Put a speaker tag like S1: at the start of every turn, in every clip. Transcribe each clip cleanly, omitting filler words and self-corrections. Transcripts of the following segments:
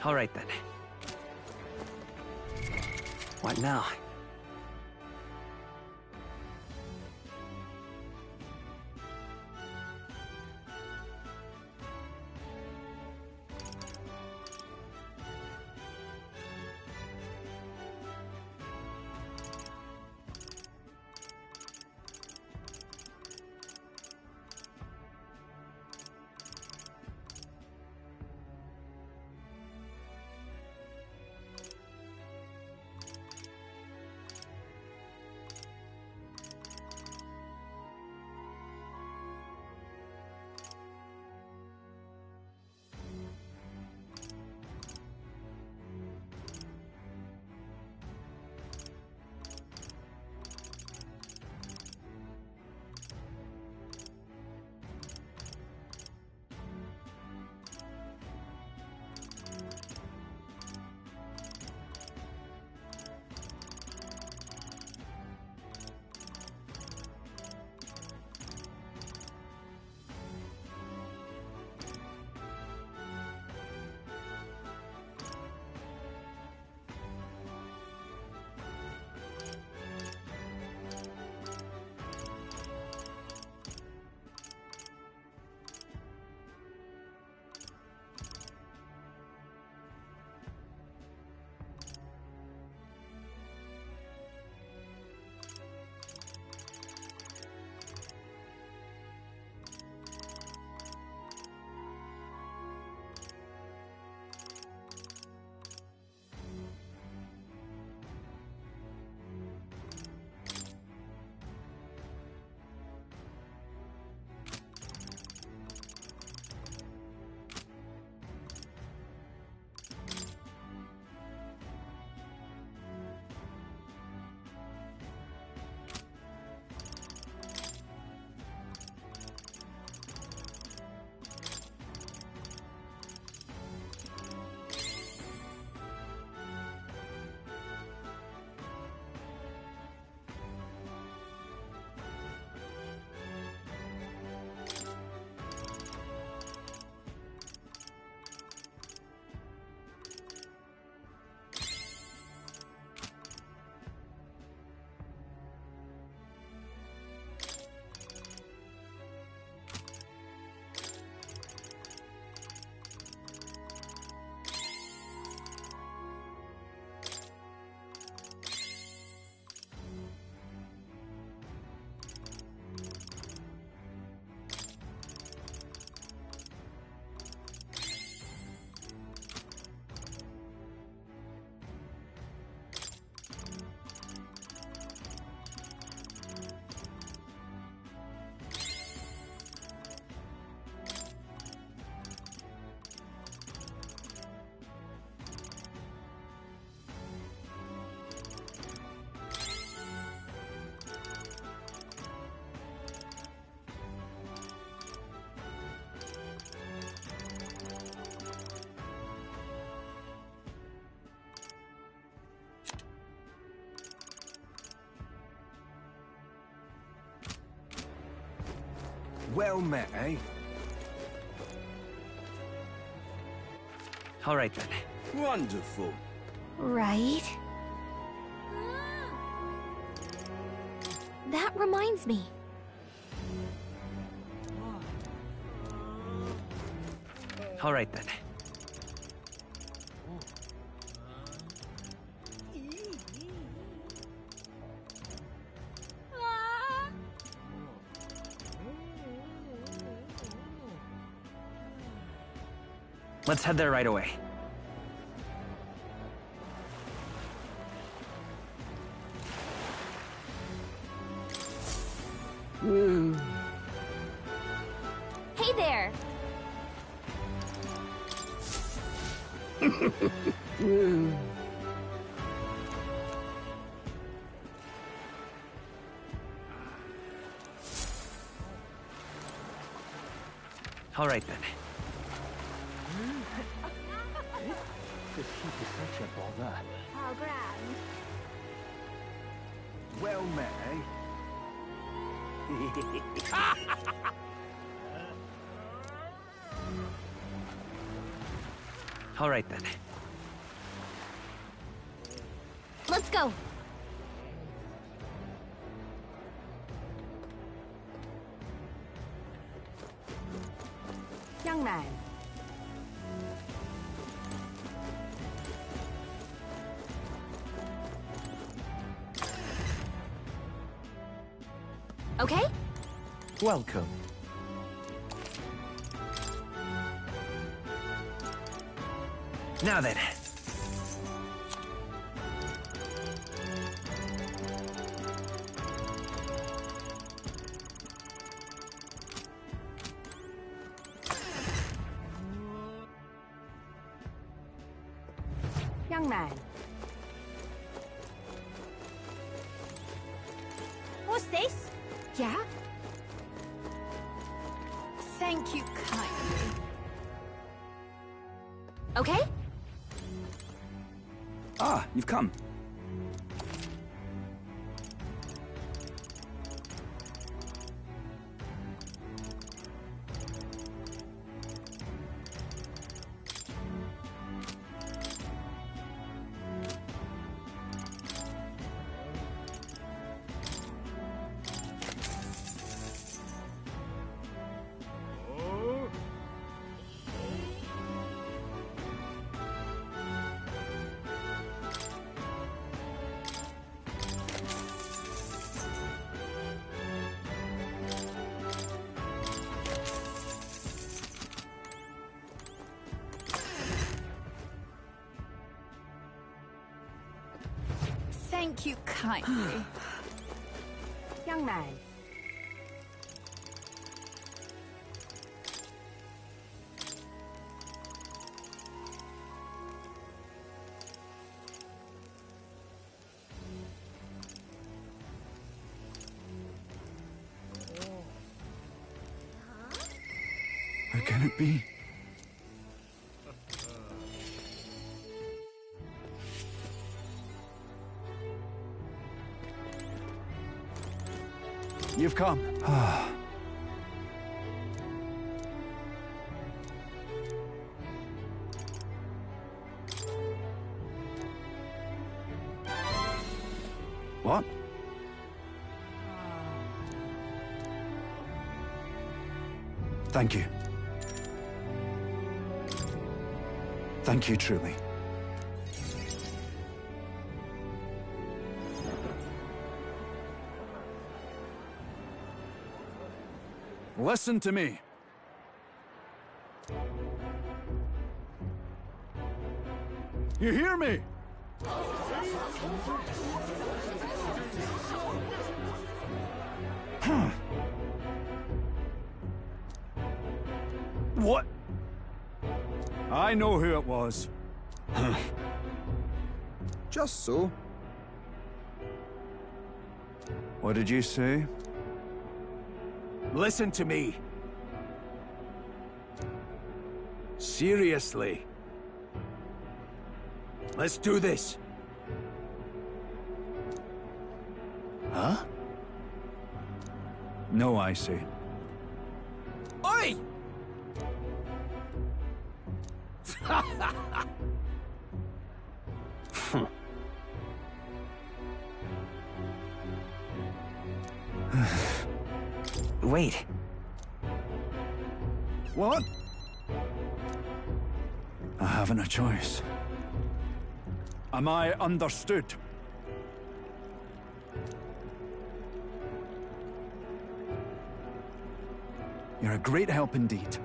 S1: All right then. What now?
S2: Well met, eh?
S1: All right then.
S2: Wonderful.
S3: Right? That reminds me.
S1: All right then. Let's head there right away.
S3: Hey there!
S1: All right then.
S4: This heat is such a bother.
S3: How grand.
S2: Well met, eh?
S1: All right then.
S3: go.
S5: Young man.
S3: Okay?
S2: Welcome.
S1: Now then.
S5: Young man.
S3: What's this? Yeah?
S5: Thank you kindly.
S3: Okay?
S2: Ah, you've come.
S5: Thank you kindly. Young man.
S2: How can it be? You've come. What? Thank you. Thank you, truly. Listen to me. You hear me? What? I know who it was. Just so. What did you say? Listen to me. Seriously. Let's do this. Huh? No, I say. Oi!
S1: Wait.
S2: What? I haven't a choice. Am I understood? You're a great help indeed.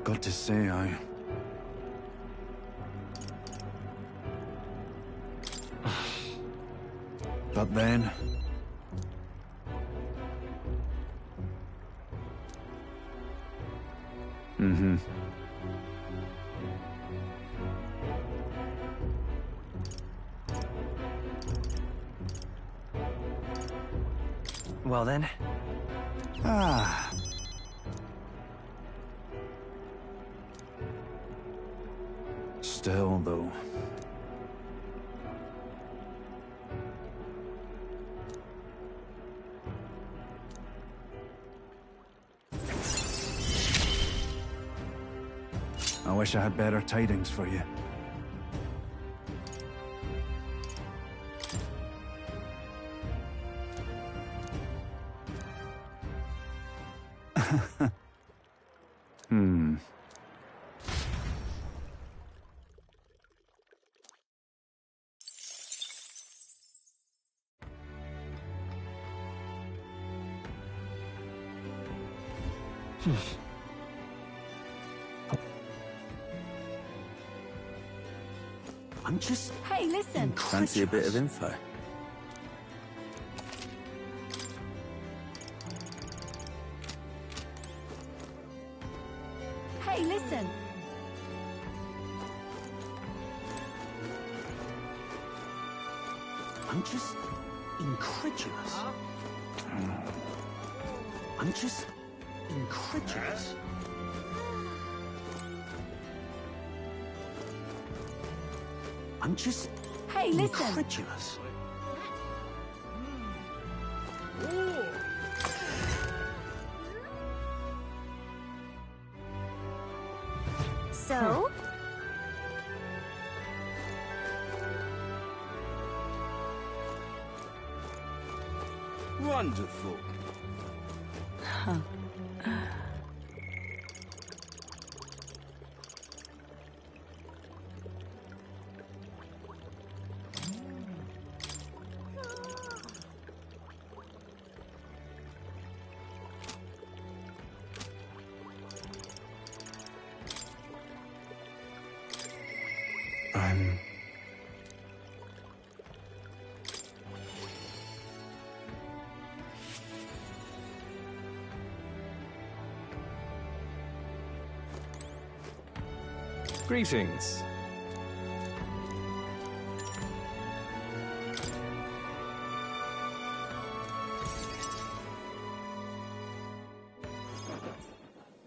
S2: Got to say, But then... Mm-hmm.
S1: Well then.
S2: Ah. Still, though. wish I had better tidings for you. Hmm.
S4: I'm just
S5: Hey, listen.
S6: Fancy a bit of info?
S5: Hey, listen.
S4: I'm just incredulous. I'm just incredulous. I'm just
S5: Hey, listen.
S4: incredulous.
S3: So?
S6: Wonderful.
S1: I'm... Greetings.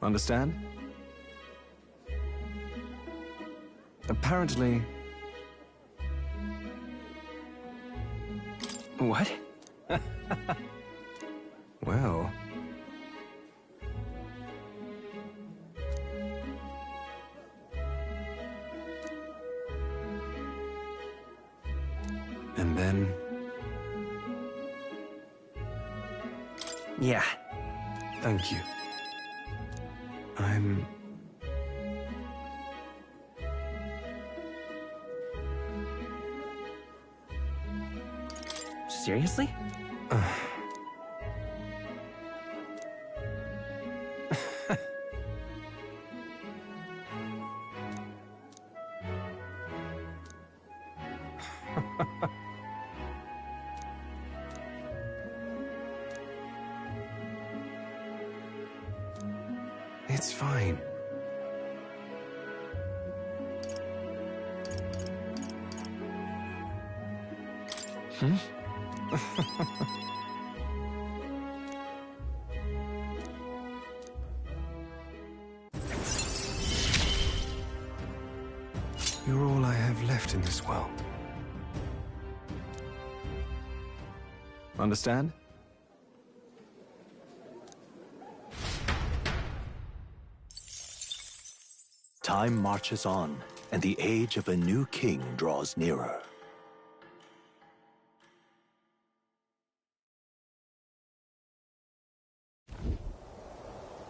S1: Understand? Apparently... What? Well... And then... Yeah. Thank you. I'm...
S7: Seriously?
S1: It's fine. You're all I have left in this world. Understand?
S8: Time marches on, and the age of a new king draws nearer.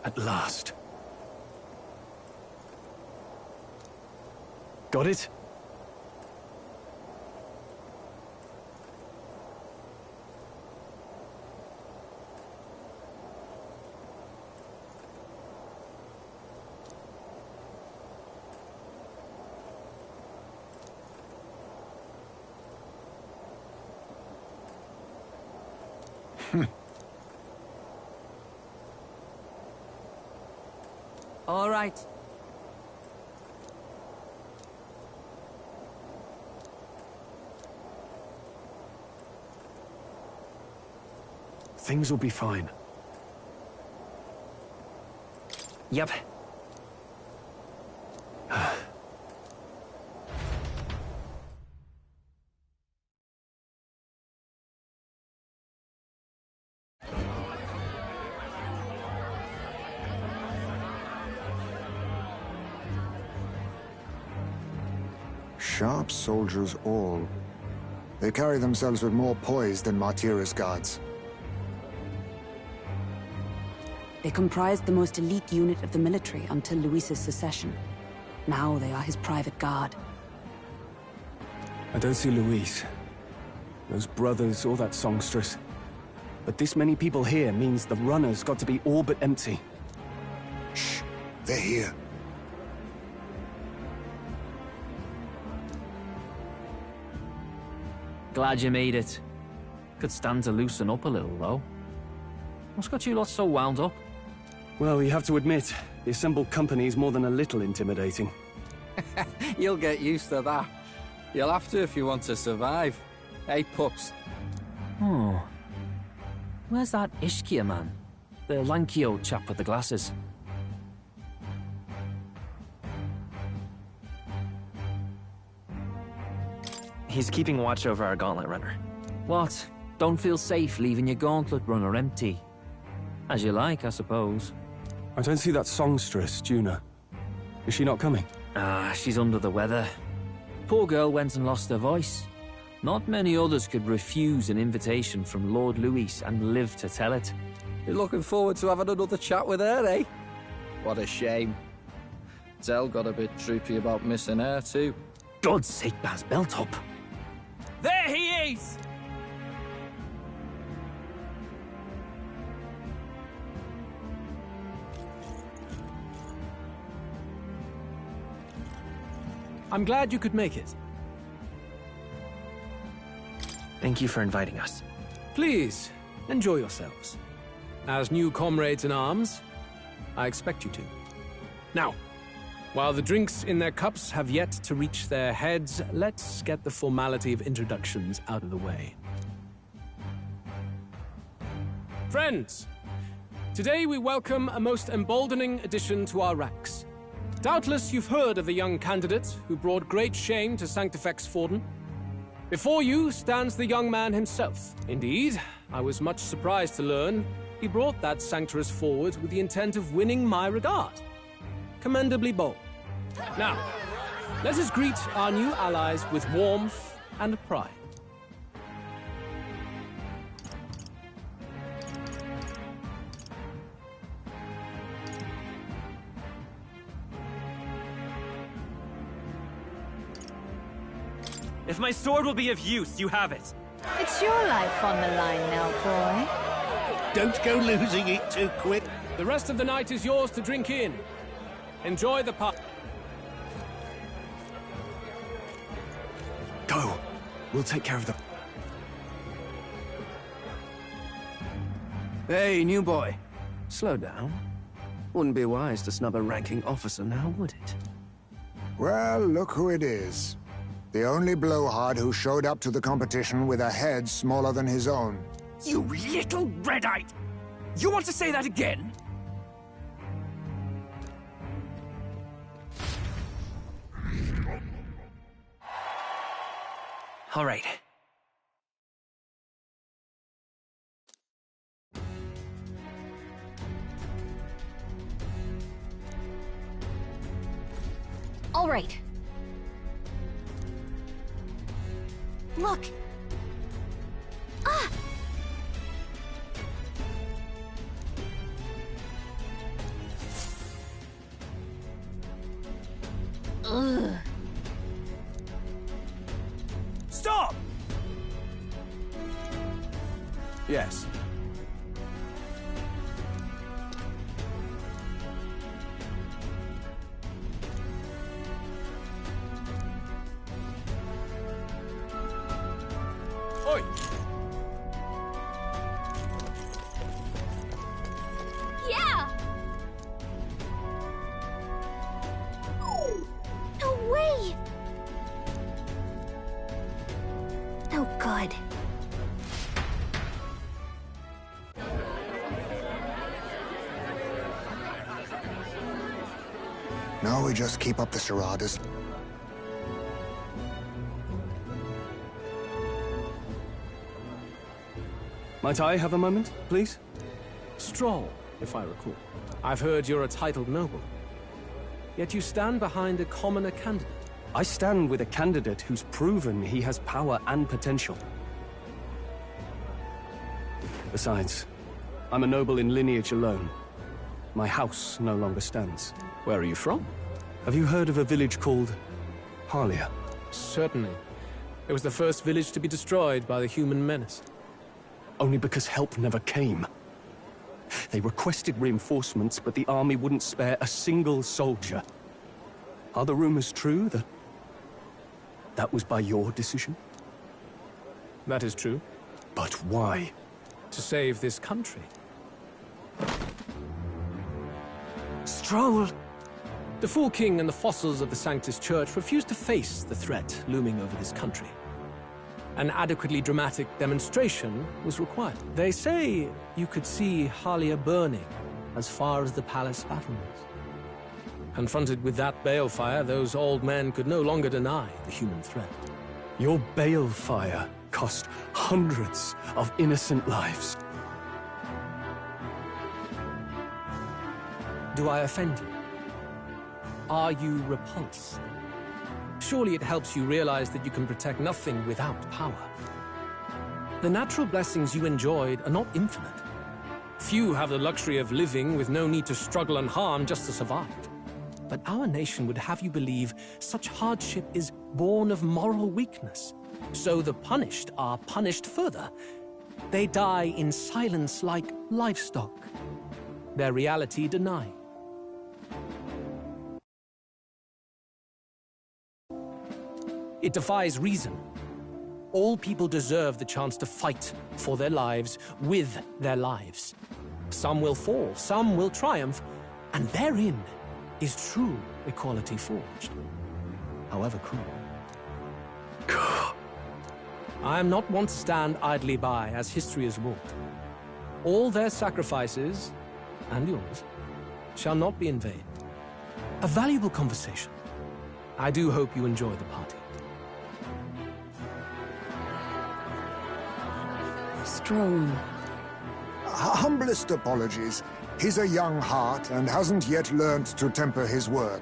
S2: At last. Got it?
S7: All right.
S2: Things will be fine.
S7: Yep.
S6: Sharp soldiers all. They carry themselves with more poise than Martira's guards.
S7: They comprised the most elite unit of the military until Luis's secession. Now they are his private guard.
S1: I don't see Luis, those brothers, or that songstress. But this many people here means the runner's got to be all but empty.
S6: Shh, they're here.
S9: Glad you made it. Could stand to loosen up a little, though. What's got you lot so wound up?
S1: Well, you have to admit, the assembled company is more than a little intimidating.
S10: You'll get used to that. You'll have to if you want to survive. Hey, pups.
S9: Oh. Where's that Ishkia man? The lanky old chap with the glasses.
S11: He's keeping watch over our gauntlet runner.
S9: What? Don't feel safe leaving your gauntlet runner empty? As you like, I suppose.
S1: I don't see that songstress, Juna. Is she not coming?
S9: Ah, she's under the weather. Poor girl went and lost her voice. Not many others could refuse an invitation from Lord Luis and live to tell it.
S10: You're looking forward to having another chat with her, eh? What a shame. Zell got a bit droopy about missing her, too.
S9: God's sake, Baz, belt up.
S11: There he is!
S12: I'm glad you could make it.
S11: Thank you for inviting us.
S12: Please, enjoy yourselves. As new comrades in arms, I expect you to. Now, while the drinks in their cups have yet to reach their heads, let's get the formality of introductions out of the way. Friends, today we welcome a most emboldening addition to our ranks. Doubtless you've heard of the young candidate who brought great shame to Sanctifex Forden. Before you stands the young man himself. Indeed, I was much surprised to learn he brought that sanctuaress forward with the intent of winning my regard. Commendably bold. Now, let us greet our new allies with warmth and pride.
S11: If my sword will be of use, you have it.
S3: It's your life on the line now, boy.
S4: Don't go losing it too quick.
S12: The rest of the night is yours to drink in. Enjoy the pub.
S1: Go. We'll take care of them.
S13: Hey, new boy. Slow down. Wouldn't be wise to snub a ranking officer now, would it?
S6: Well, look who it is. The only blowhard who showed up to the competition with a head smaller than his own.
S11: You little red-eyed! You want to say that again? All right.
S3: All right. Look! Ah! Ugh.
S11: Stop!
S1: Yes.
S12: Oi!
S3: Yeah! No way! No good.
S6: Now we just keep up the charadas.
S1: Might I have a moment, please?
S12: Stroll, if I recall. I've heard you're a titled noble. Yet you stand behind a commoner candidate.
S1: I stand with a candidate who's proven he has power and potential. Besides, I'm a noble in lineage alone. My house no longer stands.
S12: Where are you from?
S1: Have you heard of a village called Harlia?
S12: Certainly. It was the first village to be destroyed by the human menace.
S1: Only because help never came. They requested reinforcements, but the army wouldn't spare a single soldier. Are the rumors true that was by your decision?
S12: That is true.
S1: But why?
S12: To save this country.
S1: Stroll!
S12: The Fool King and the fossils of the Sanctus Church refused to face the threat looming over this country. An adequately dramatic demonstration was required. They say you could see Harlia burning as far as the palace battlements. Confronted with that balefire, those old men could no longer deny the human threat.
S1: Your balefire cost hundreds of innocent lives.
S12: Do I offend you? Are you repulsed? Surely it helps you realize that you can protect nothing without power. The natural blessings you enjoyed are not infinite. Few have the luxury of living with no need to struggle and harm just to survive. But our nation would have you believe such hardship is born of moral weakness. So the punished are punished further. They die in silence like livestock. Their reality denied. It defies reason. All people deserve the chance to fight for their lives with their lives. Some will fall, some will triumph, and therein is true equality forged, however cruel. I am not one to stand idly by as history is wrought. All their sacrifices, and yours, shall not be in vain. A valuable conversation. I do hope you enjoy the party.
S7: Strone.
S6: Humblest apologies. He's a young heart and hasn't yet learned to temper his word.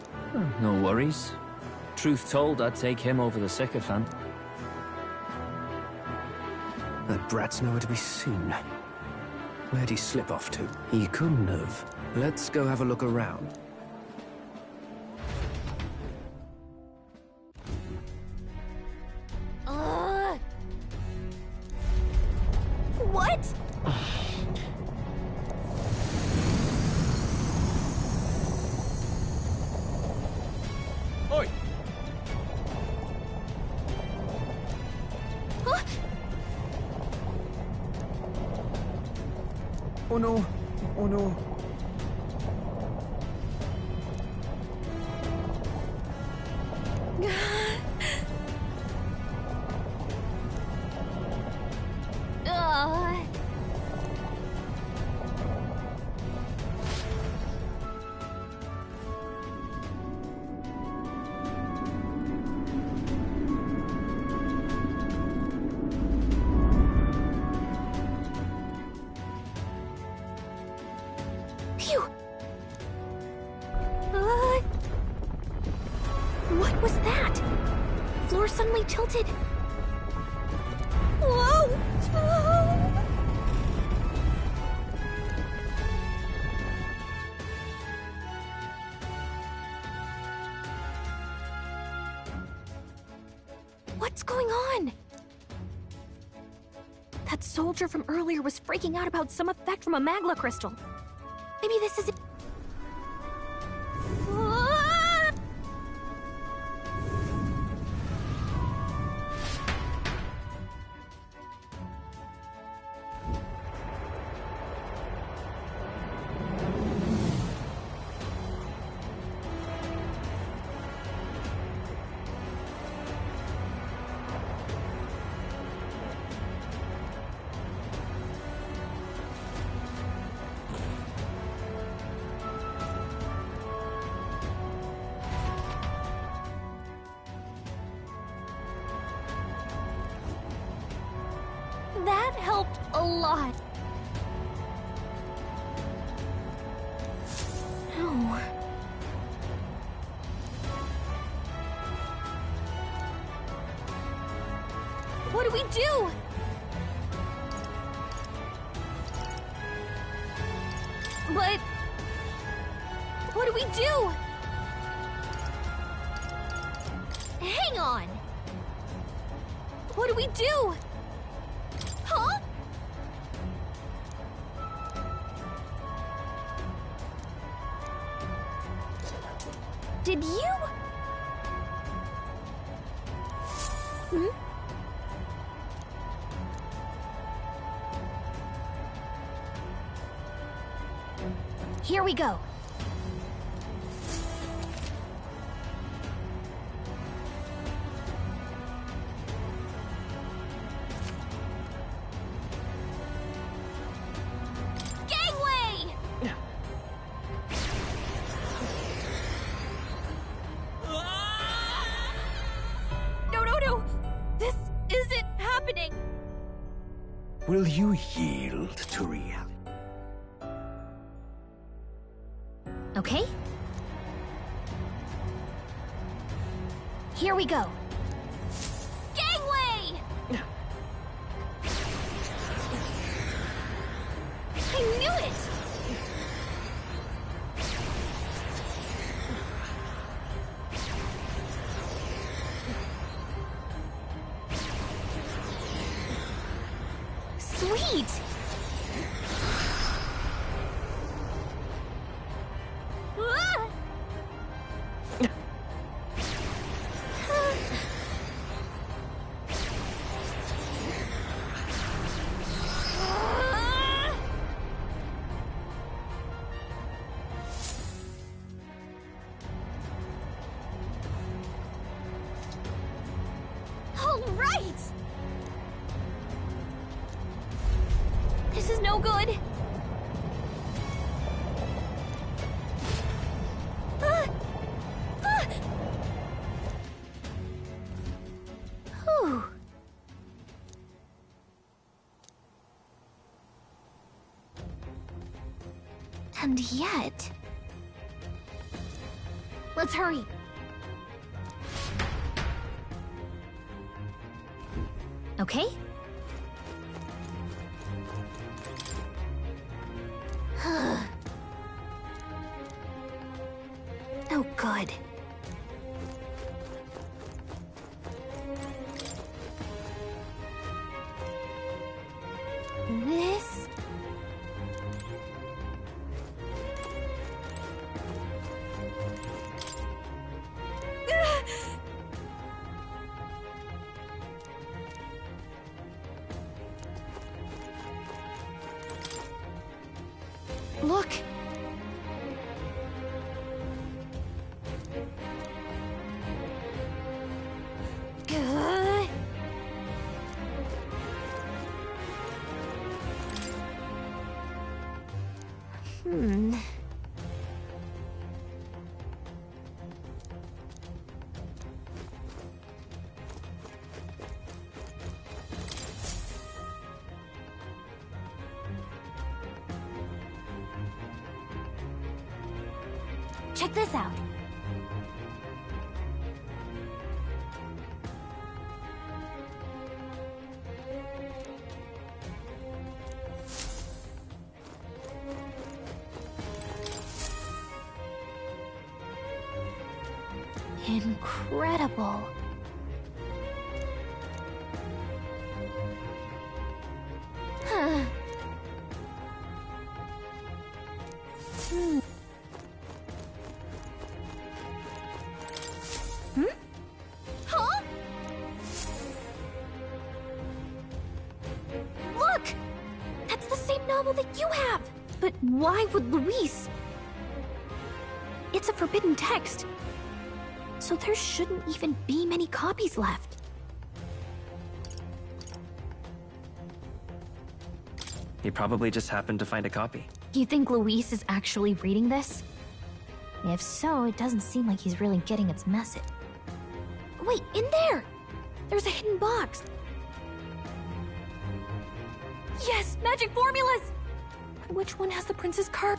S9: No worries. Truth told, I'd take him over the sycophant.
S13: That brat's nowhere to be seen. Where'd he slip off to? He couldn't have. Let's go have a look around.
S3: What?
S12: Oi!
S3: Huh?
S13: Oh no! Oh no!
S3: Phew! What was that? Floor suddenly tilted. Whoa! What's going on? That soldier from earlier was freaking out about some effect from a magla crystal. Maybe this is it. That helped a lot. Oh. What do we do? But... what do we do? Hang on! What do we do? Huh? Did you... Hmm? Here we go. Gangway! No. This isn't happening.
S8: Will you yield to reality?
S3: Okay. Here we go. Gangway! I knew it! Sweet! Ah! All right! This is no good. Whew. And yet... let's hurry. Okay? Oh, good. This... Look! Hmm. Check this out. Incredible. Huh. Hmm. Huh? Look! That's the same novel that you have! But why would Luis? It's a forbidden text. So there shouldn't even be many copies left.
S13: He probably just happened to find a copy.
S3: Do you think Luis is actually reading this? If so, it doesn't seem like he's really getting its message. Wait, in there! There's a hidden box! Yes! Magic formulas! Which one has the prince's card?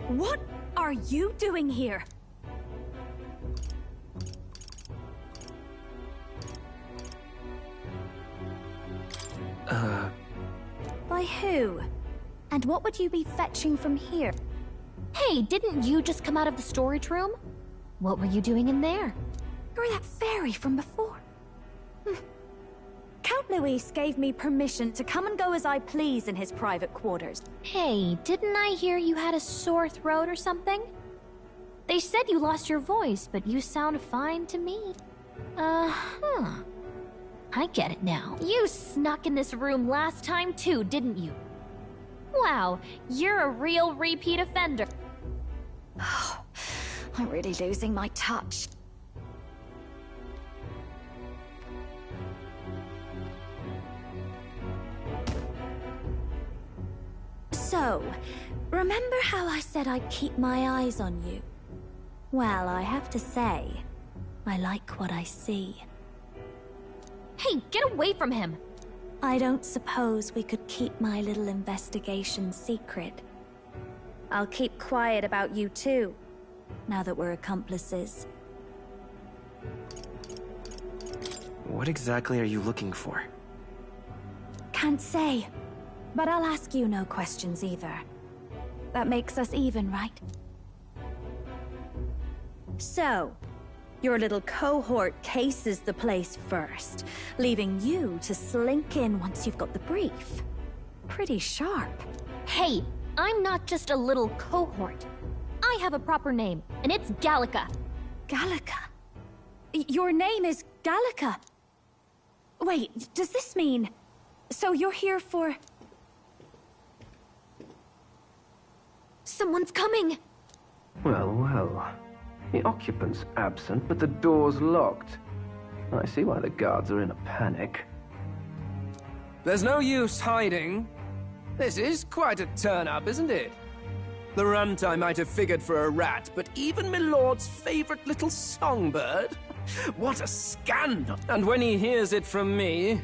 S5: What are you doing here?
S14: By who? And what would you be fetching from here?
S3: Hey, didn't you just come out of the storage room? What were you doing in there?
S14: You're that fairy from before. Count Luis gave me permission to come and go as I please in his private quarters.
S3: Hey, didn't I hear you had a sore throat or something? They said you lost your voice, but you sound fine to me. I get it now. You snuck in this room last time too, didn't you? Wow, you're a real repeat offender.
S14: I'm really losing my touch. So, remember how I said I'd keep my eyes on you? Well, I have to say, I like what I see.
S3: Hey, get away from him!
S14: I don't suppose we could keep my little investigation secret. I'll keep quiet about you too, now that we're accomplices.
S13: What exactly are you looking for?
S14: Can't say, but I'll ask you no questions either. That makes us even, right? So, your little cohort cases the place first, leaving you to slink in once you've got the brief. Pretty sharp.
S3: Hey, I'm not just a little cohort. I have a proper name, and it's Gallica.
S14: Gallica? Your name is Gallica? Wait, does this mean... So you're here for...
S3: Someone's coming!
S13: Well, well. The occupant's absent, but the door's locked. I see why the guards are in a panic.
S15: There's no use hiding. This is quite a turn-up, isn't it? The runtime might have figured for a rat, but even Milord's favorite little songbird? What a scandal! And when he hears it from me,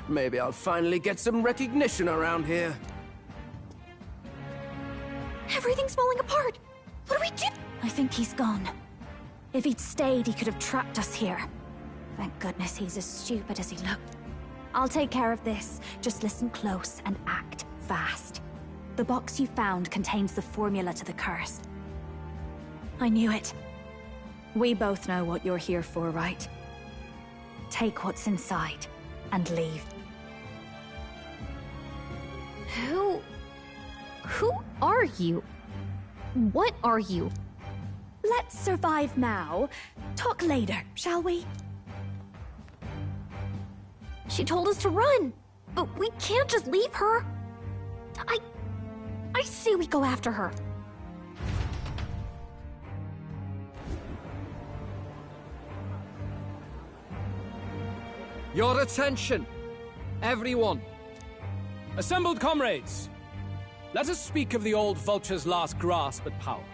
S15: maybe I'll finally get some recognition around here.
S3: Everything's falling apart! What do we do?
S14: I think he's gone. If he'd stayed, he could have trapped us here. Thank goodness he's as stupid as he looked. I'll take care of this. Just listen close and act fast. The box you found contains the formula to the curse. I knew it. We both know what you're here for, right? Take what's inside and leave.
S3: Who are you? What are you?
S14: Let's survive now. Talk later, shall we?
S3: She told us to run, but we can't just leave her. I say we go after her.
S12: Your attention, everyone. Assembled comrades, let us speak of the old vulture's last grasp at power.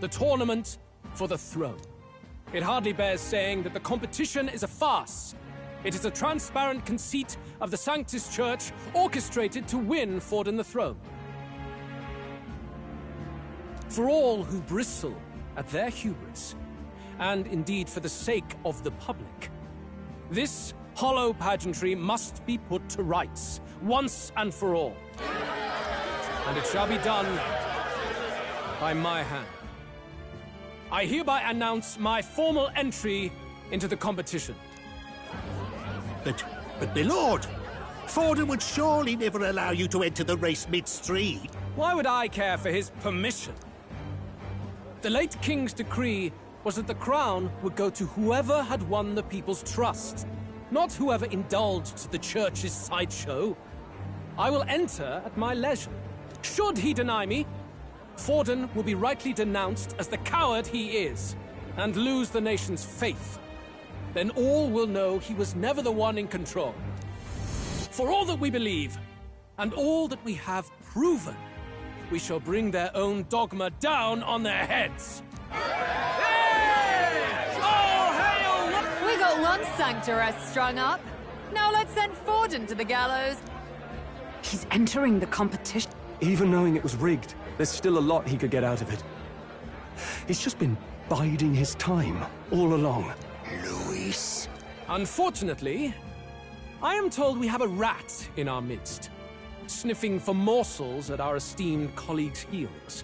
S12: The tournament for the throne. It hardly bears saying that the competition is a farce. It is a transparent conceit of the Sanctus Church orchestrated to win Forden the throne. For all who bristle at their hubris, and indeed for the sake of the public, this hollow pageantry must be put to rights, once and for all. And it shall be done by my hand. I hereby announce my formal entry into the competition.
S16: But my lord, Forden would surely never allow you to enter the race midstream.
S12: Why would I care for his permission? The late king's decree was that the crown would go to whoever had won the people's trust, not whoever indulged the church's sideshow. I will enter at my leisure. Should he deny me, Forden will be rightly denounced as the coward he is, and lose the nation's faith. Then all will know he was never the one in control. For all that we believe, and all that we have proven, we shall bring their own dogma down on their heads.
S17: We got one sanctoress strung up. Now let's send Forden to the gallows.
S7: He's entering the competition.
S1: Even knowing it was rigged, there's still a lot he could get out of it. He's just been biding his time all along.
S6: Luis.
S12: Unfortunately, I am told we have a rat in our midst, sniffing for morsels at our esteemed colleagues' heels.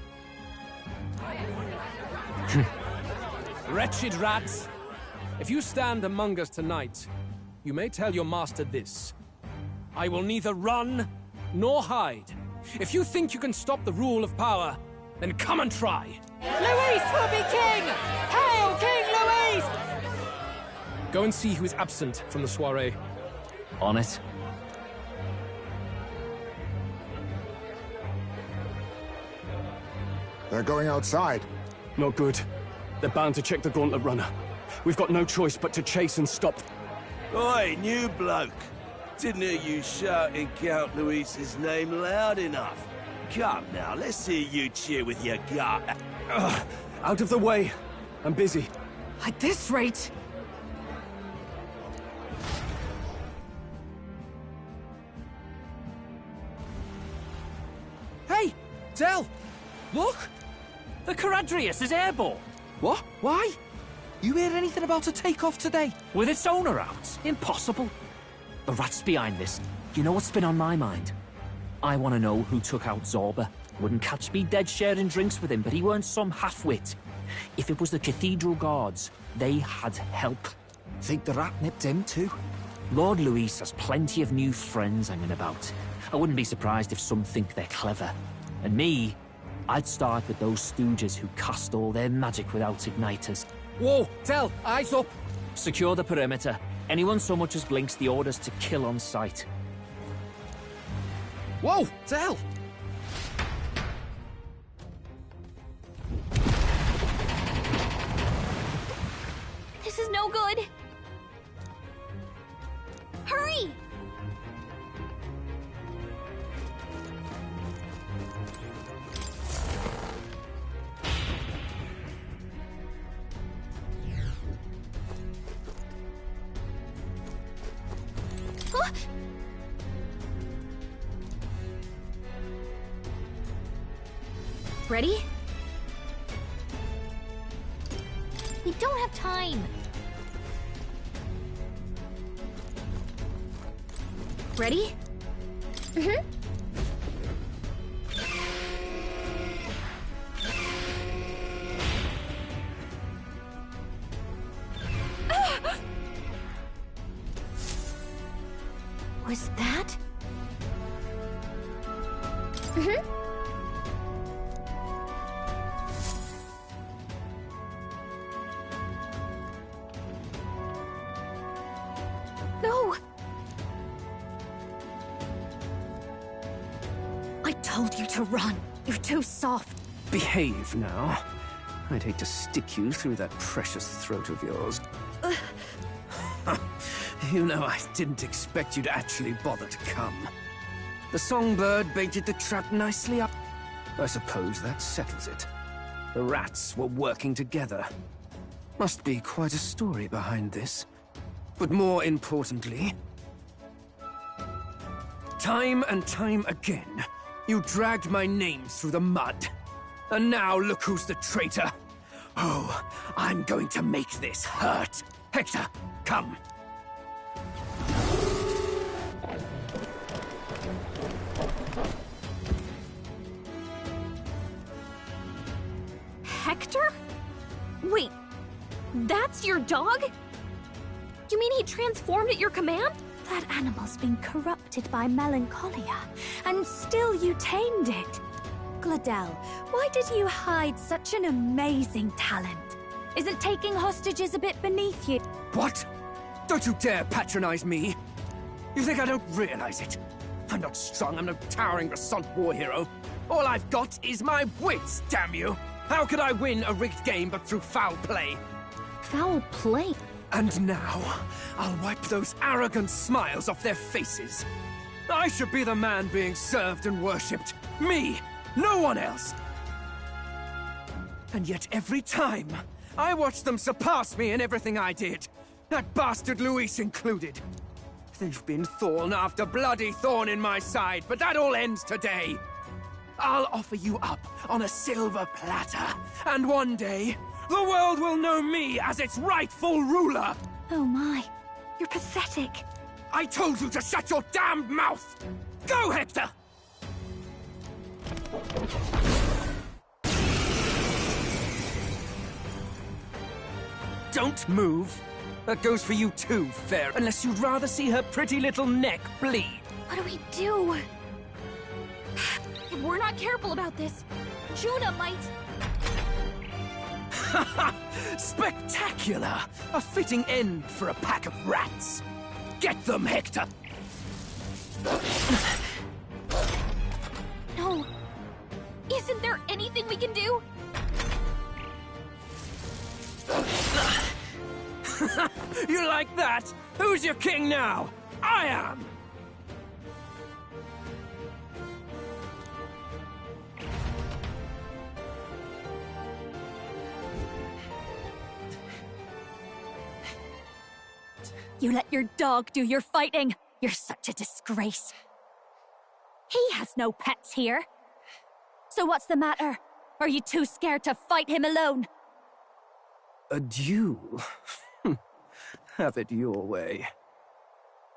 S12: Wretched rat! If you stand among us tonight, you may tell your master this. I will neither run nor hide. If you think you can stop the rule of power, then come and try.
S17: Luis will be king! Hail King Luis!
S12: Go and see who is absent from the soiree.
S9: On it.
S6: They're going outside.
S1: Not good. They're bound to check the Gauntlet Runner. We've got no choice but to chase and stop.
S18: Oi, new bloke. Didn't hear you shouting Count Luis's name loud enough. Come now, let's hear you cheer with your gut.
S1: Out of the way. I'm busy.
S17: At this rate...
S15: Hey, Del! Look!
S9: The Caradrius is airborne!
S15: What? Why? You hear anything about a takeoff today?
S9: With its owner out? Impossible. The rat's behind this. You know what's been on my mind? I want to know who took out Zorba. Wouldn't catch me dead sharing drinks with him, but he weren't some half-wit. If it was the Cathedral Guards, they had help.
S15: Think the rat nipped him too?
S9: Lord Luis has plenty of new friends hanging about. I wouldn't be surprised if some think they're clever. And me, I'd start with those stooges who cast all their magic without igniters.
S12: Whoa! Del, eyes up!
S9: Secure the perimeter. Anyone so much as blinks, the orders to kill on sight.
S15: Whoa! Del!
S3: This is no good. Hurry! Huh? Ready? We don't have time. Ready? Mm-hmm. Was that? Mm-hmm. No! I told you to run. You're too soft.
S13: Behave now. I'd hate to stick you through that precious throat of yours. You know, I didn't expect you to actually bother to come. The songbird baited the trap nicely up. I suppose that settles it. The rats were working together. Must be quite a story behind this. But more importantly... time and time again, you dragged my name through the mud. And now look who's the traitor. Oh, I'm going to make this hurt. Hector, come.
S3: Hector? Wait, that's your dog? You mean he transformed at your command? That animal's been corrupted by melancholia, and still you tamed it.
S14: Gladel, why did you hide such an amazing talent? Isn't taking hostages a bit beneath you?
S15: What? Don't you dare patronize me! You think I don't realize it? I'm not strong, I'm no towering Rassant war hero. All I've got is my wits, damn you! How could I win a rigged game but through foul play?
S3: Foul play?
S15: And now, I'll wipe those arrogant smiles off their faces. I should be the man being served and worshipped. Me! No one else! And yet every time, I watch them surpass me in everything I did. That bastard Luis included. They've been thorn after bloody thorn in my side, but that all ends today. I'll offer you up on a silver platter, and one day, the world will know me as its rightful ruler!
S14: Oh my, you're pathetic.
S11: I told you to shut your damned mouth! Go, Hector! Don't move. That goes for you too, Fair, unless you'd rather see her pretty little neck bleed.
S3: What do we do? If we're not careful about this, Juna might...
S11: Spectacular! A fitting end for a pack of rats. Get them, Hector!
S3: No. Isn't there anything we can do?
S11: You like that? Who's your king now? I am!
S14: You let your dog do your fighting. You're such a disgrace. He has no pets here. So what's the matter? Are you too scared to fight him alone?
S15: A duel? Have it your way.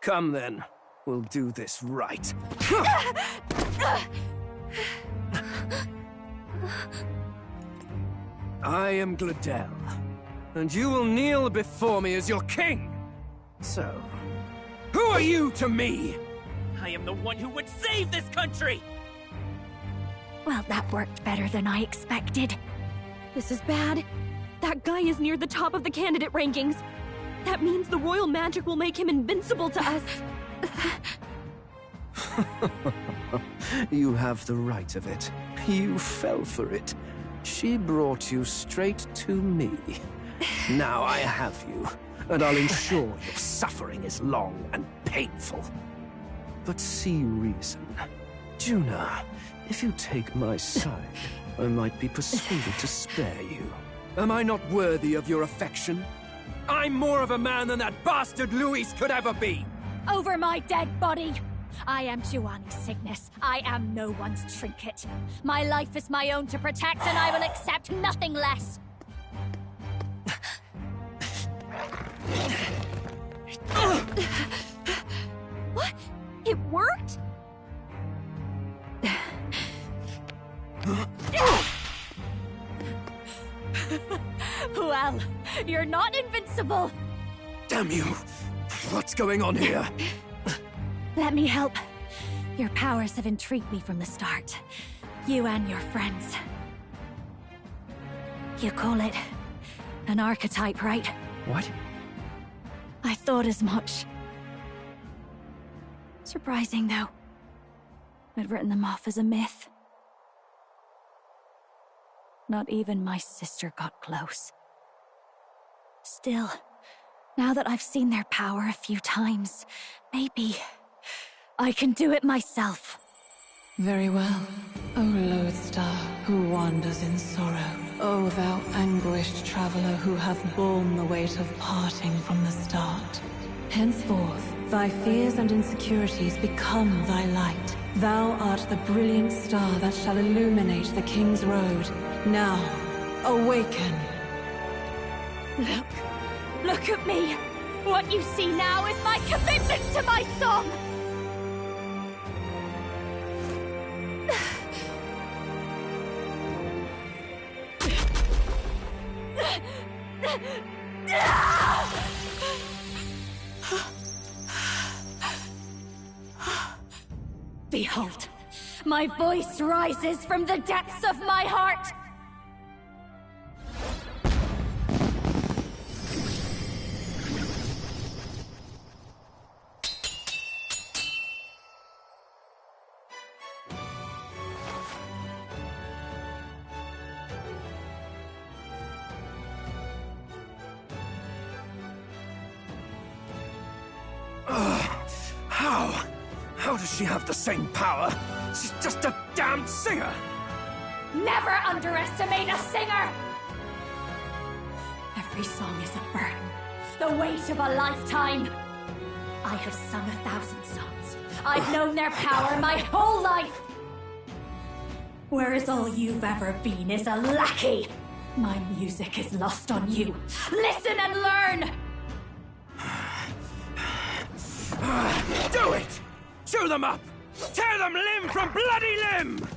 S15: Come then, we'll do this right. I am Gladel, and you will kneel before me as your king. So, who are you to me?
S9: I am the one who would save this country!
S14: Well, that worked better than I expected.
S3: This is bad. That guy is near the top of the candidate rankings. That means the royal magic will make him invincible to us.
S15: You have the right of it. You fell for it. She brought you straight to me. Now I have you, and I'll ensure your suffering is long and painful. But see reason. Juna, if you take my side, I might be persuaded to spare you. Am I not worthy of your affection? I'm more of a man than that bastard Luis could ever be!
S14: Over my dead body! I am Juani's Cygnus. I am no one's trinket. My life is my own to protect, and I will accept nothing less.
S3: What? It worked?
S14: Well, you're not invincible.
S15: Damn you! What's going on here?
S14: Let me help. Your powers have intrigued me from the start. You and your friends. You call it an archetype, right?
S15: What?
S14: I thought as much. Surprising, though. I'd written them off as a myth. Not even my sister got close. Still, now that I've seen their power a few times, maybe I can do it myself.
S19: Very well, O lodestar who wanders in sorrow. O thou anguished traveler who hath borne the weight of parting from the start. Henceforth, thy fears and insecurities become thy light. Thou art the brilliant star that shall illuminate the King's Road. Now, awaken.
S14: Look at me! What you see now is my commitment to my song! Behold, my voice rises from the depths of my heart!
S11: How does she have the same power? She's just a damned singer!
S14: Never underestimate a singer! Every song is a burden, the weight of a lifetime. I have sung 1,000 songs. I've known their power my whole life. Whereas all you've ever been is a lackey. My music is lost on you. Listen and learn!
S15: Chew them up! Tear them limb from bloody limb!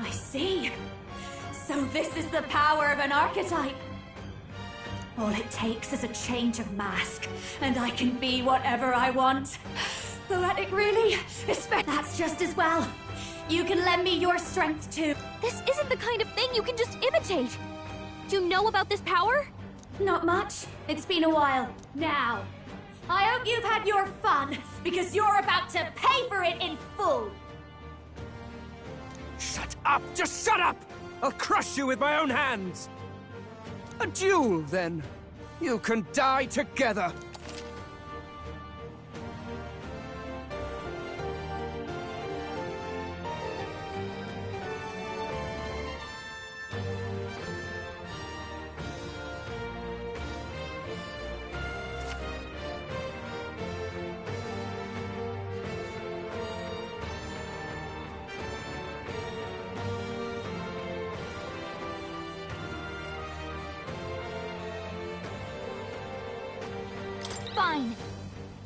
S14: I see. So this is the power of an archetype. All it takes is a change of mask, and I can be whatever I want. Poetic, really? That's just as well. You can lend me your strength, too.
S3: This isn't the kind of thing you can just imitate. Do you know about this power?
S14: Not much. It's been a while. Now, I hope you've had your fun, because you're about to pay for it in full.
S15: Shut up! Just shut up! I'll crush you with my own hands! A duel, then. You can die together.
S3: Fine.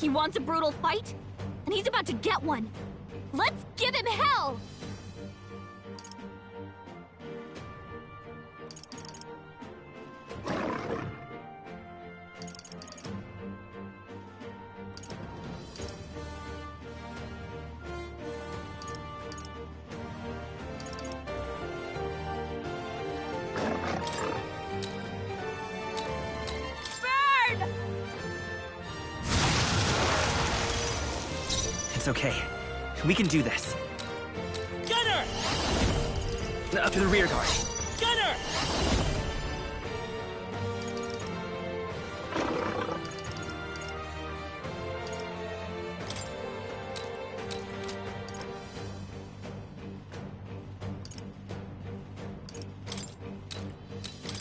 S3: He wants a brutal fight, and he's about to get one. Let's give him hell!
S11: It's okay. We can do this.
S9: Gunner!
S11: Up to the rear guard.
S9: Gunner!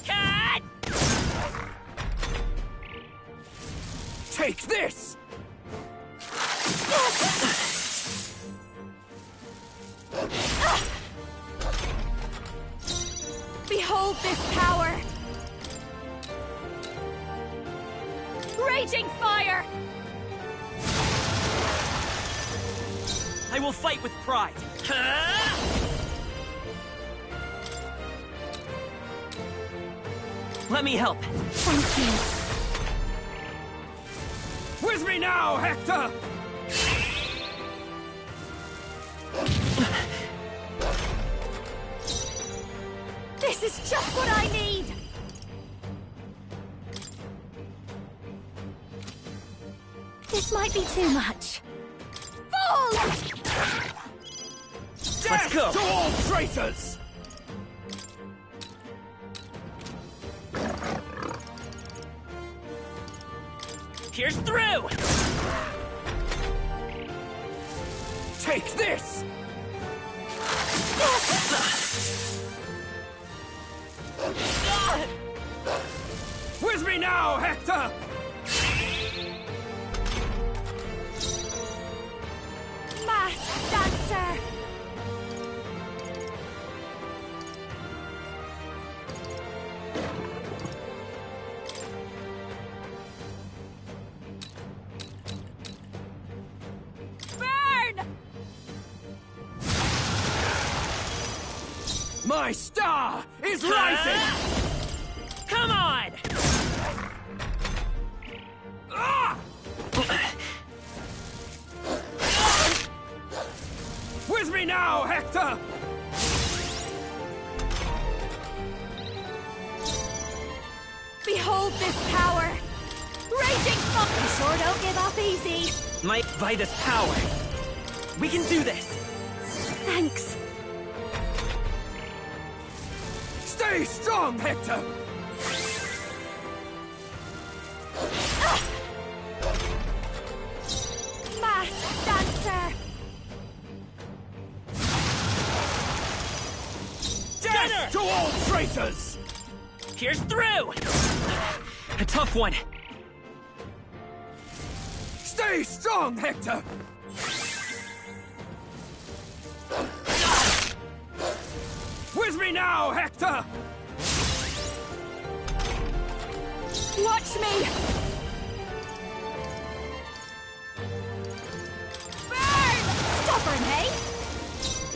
S15: Cat! Take this!
S14: Behold this power! Raging fire!
S9: I will fight with pride. Let me help.
S14: Thank you.
S15: With me now, Hector!
S14: This is just what I need! This might be too much. Fall!
S15: Let's go! To all traitors!
S9: Here's through!
S15: Take this! With me now, Hector!
S14: Masked dancer! Burn!
S15: My star is rising!
S9: Come on!
S15: With me now, Hector!
S14: Behold this power! Raging fire! You sure don't give up easy!
S11: Might by this power. We can do this!
S14: Thanks.
S15: Stay strong, Hector!
S14: Masked dancer!
S15: Death to all traitors!
S9: Here's through!
S11: A tough one.
S15: Stay strong, Hector! With me now, Hector!
S14: Watch me!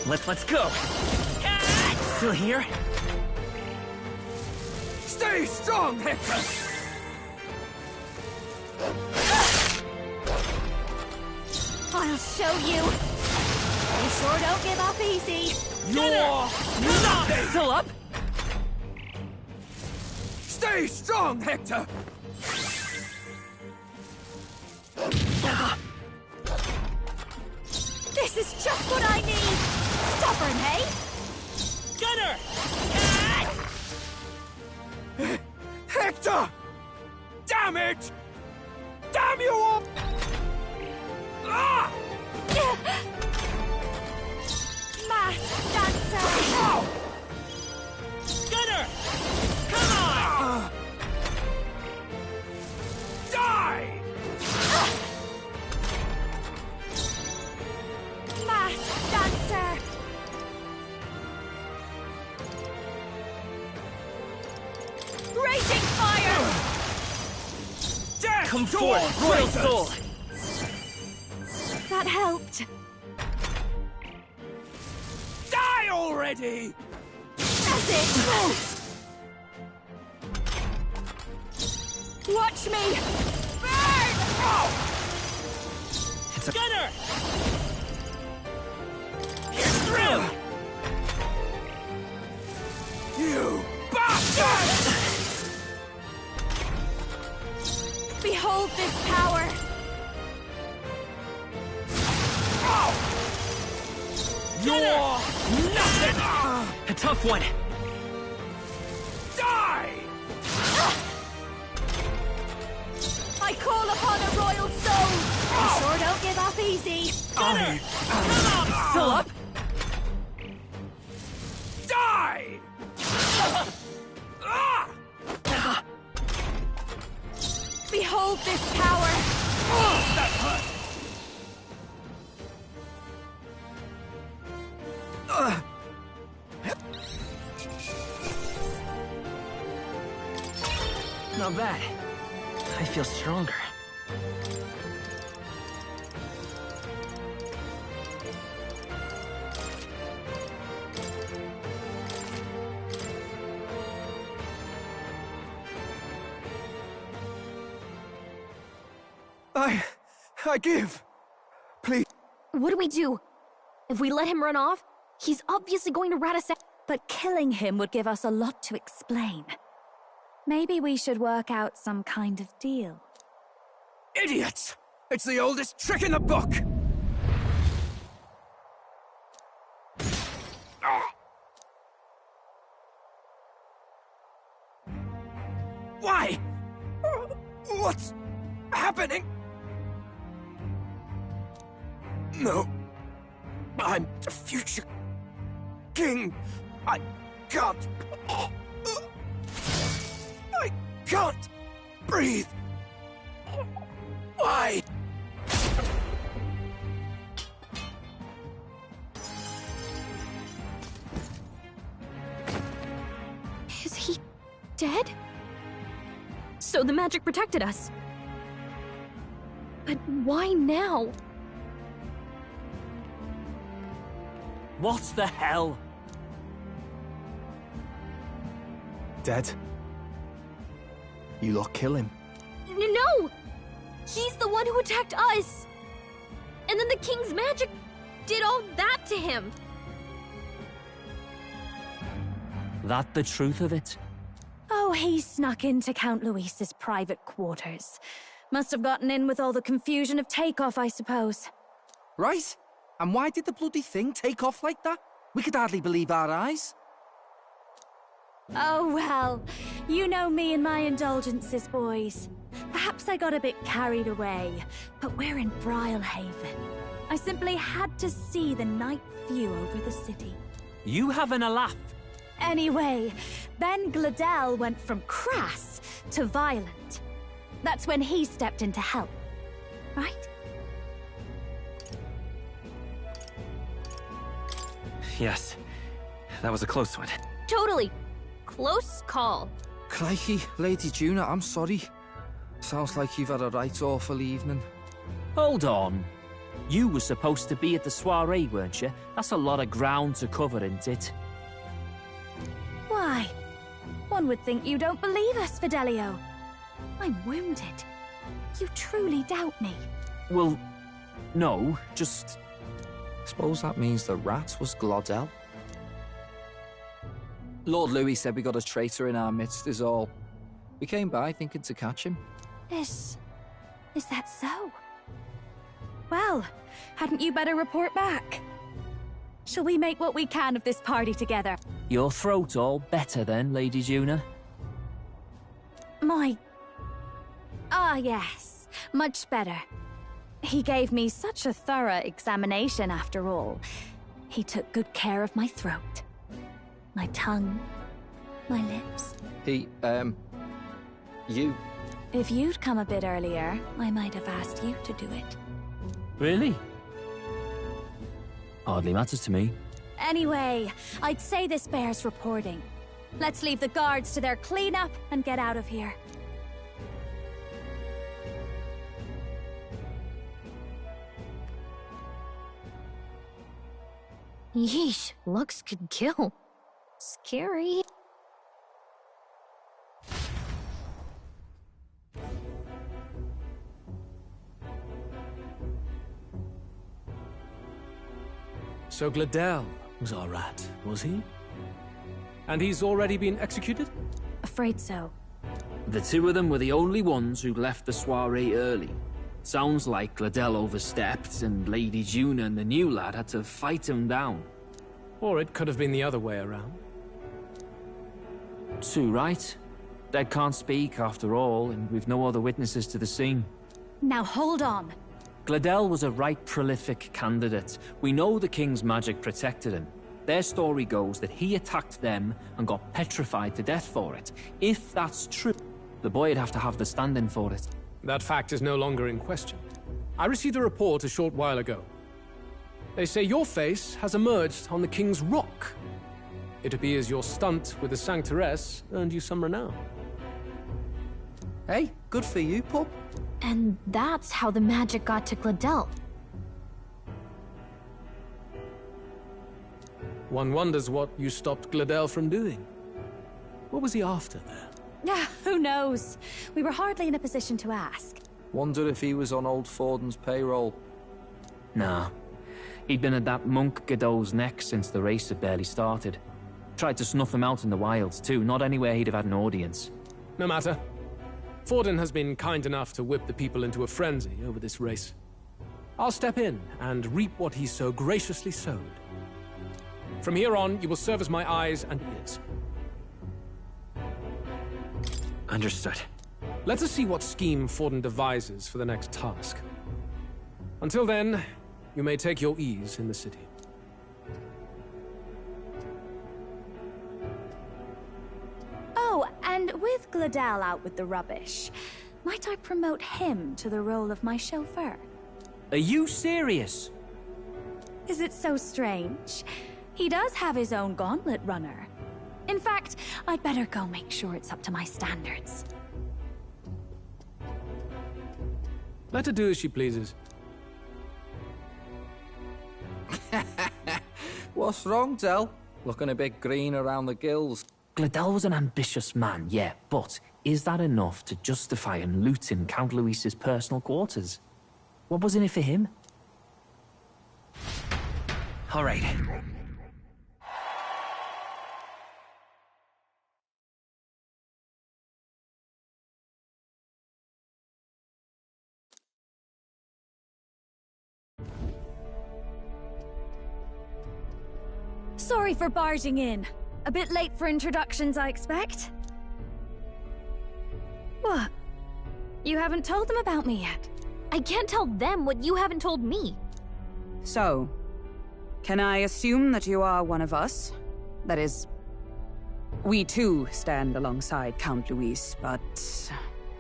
S9: Let's go. Still here?
S15: Stay strong, Hector!
S14: I'll show you. You sure don't give up easy.
S15: You're nothing!
S9: Still up?
S15: Stay strong, Hector!
S14: This is just what I need. Stubborn, hey?
S9: Gunner!
S15: Hector! Damn it! Damn you all! Ah!
S14: Masked dancer!
S9: Gunner! Come on!
S15: Die!
S14: Masked dancer! Raging fire!
S15: Death
S9: Come
S15: to
S9: forth,
S15: all
S9: Royal
S15: traitors!
S9: Soul!
S14: That helped.
S15: Die already!
S14: That's it! Watch me! Burn!
S9: It's a Gunner! Here's through!
S15: You bastard!
S14: Behold this power!
S15: You're nothing!
S9: A tough one!
S15: Die!
S14: I call upon a royal soul! You sure don't give up easy!
S9: Gunner! Still up?
S15: Die!
S14: Behold this power!
S15: That hurt!
S9: Not bad. I feel stronger.
S15: I give. Please.
S3: What do we do? If we let him run off, he's obviously going to rat us out.
S14: But killing him would give us a lot to explain. Maybe we should work out some kind of deal.
S15: Idiots! It's the oldest trick in the book! Why? What's happening? No. I'm the future king. I can't. I can't breathe. Why?
S3: Is he dead? So the magic protected us. But why now?
S9: What the hell?
S11: Dead? You lot kill him?
S3: No! He's the one who attacked us! And then the king's magic did all that to him!
S9: That the truth of it?
S14: Oh, he snuck into Count Luis's private quarters. Must have gotten in with all the confusion of takeoff, I suppose.
S11: Right? And why did the bloody thing take off like that? We could hardly believe our eyes.
S14: Oh, well. You know me and my indulgences, boys. Perhaps I got a bit carried away, but we're in Brialhaven. I simply had to see the night view over the city.
S9: You having a laugh?
S14: Anyway, Ben Gladell went from crass to violent. That's when he stepped in to help, right?
S9: Yes. That was a close one.
S3: Totally. Close call.
S10: Crikey, Lady Juna, I'm sorry. Sounds like you've had a right awful evening.
S9: Hold on. You were supposed to be at the soiree, weren't you? That's a lot of ground to cover, isn't it?
S14: Why? One would think you don't believe us, Fidelio. I'm wounded. You truly doubt me.
S9: Well, no, just...
S10: Suppose that means the rat was Glodell? Lord Louis said we got a traitor in our midst is all. We came by thinking to catch him.
S14: Is that so? Well, hadn't you better report back? Shall we make what we can of this party together?
S9: Your throat all better then, Lady Juna?
S14: Yes. Much better. He gave me such a thorough examination after all. He took good care of my throat. My tongue. My lips.
S10: You?
S14: If you'd come a bit earlier, I might have asked you to do it.
S9: Really? Hardly matters to me.
S14: Anyway, I'd say this bears reporting. Let's leave the guards to their cleanup and get out of here.
S3: Yeesh, looks could kill. Scary.
S12: So Glodell was our rat, was he? And he's already been executed?
S14: Afraid so.
S9: The two of them were the only ones who left the soiree early. Sounds like Glodell overstepped, and Lady Juna and the new lad had to fight him down.
S12: Or it could have been the other way around.
S9: Too right. Dead can't speak, after all, and we've no other witnesses to the scene.
S14: Now hold on.
S9: Glodell was a right prolific candidate. We know the king's magic protected him. Their story goes that he attacked them and got petrified to death for it. If that's true, the boy'd have to have the stand-in for it.
S12: That fact is no longer in question. I received a report a short while ago. They say your face has emerged on the King's Rock. It appears your stunt with the Sanctoress earned you some renown.
S10: Hey, good for you, pup.
S3: And that's how the magic got to Glodell.
S12: One wonders what you stopped Glodell from doing. What was he after there?
S14: Who knows? We were hardly in a position to ask.
S10: Wonder if he was on old Forden's payroll.
S9: Nah. He'd been at that monk Godot's neck since the race had barely started. Tried to snuff him out in the wilds too, not anywhere he'd have had an audience.
S12: No matter. Forden has been kind enough to whip the people into a frenzy over this race. I'll step in and reap what he so graciously sowed. From here on, you will serve as my eyes and ears.
S11: Understood.
S12: Let us see what scheme Forden devises for the next task. Until then, you may take your ease in the city.
S14: Oh, and with Glodell out with the rubbish, might I promote him to the role of my chauffeur?
S9: Are you serious?
S14: Is it so strange? He does have his own gauntlet runner. In fact, I'd better go make sure it's up to my standards.
S12: Let her do as she pleases.
S10: What's wrong, Del? Looking a bit green around the gills.
S9: Glodell was an ambitious man, yeah, but is that enough to justify him looting Count Luis's personal quarters? What was in it for him?
S11: All right.
S14: Sorry for barging in. A bit late for introductions, I expect. What? You haven't told them about me yet?
S3: I can't tell them what you haven't told me.
S7: So, can I assume that you are one of us? That is, we too stand alongside Count Luis, but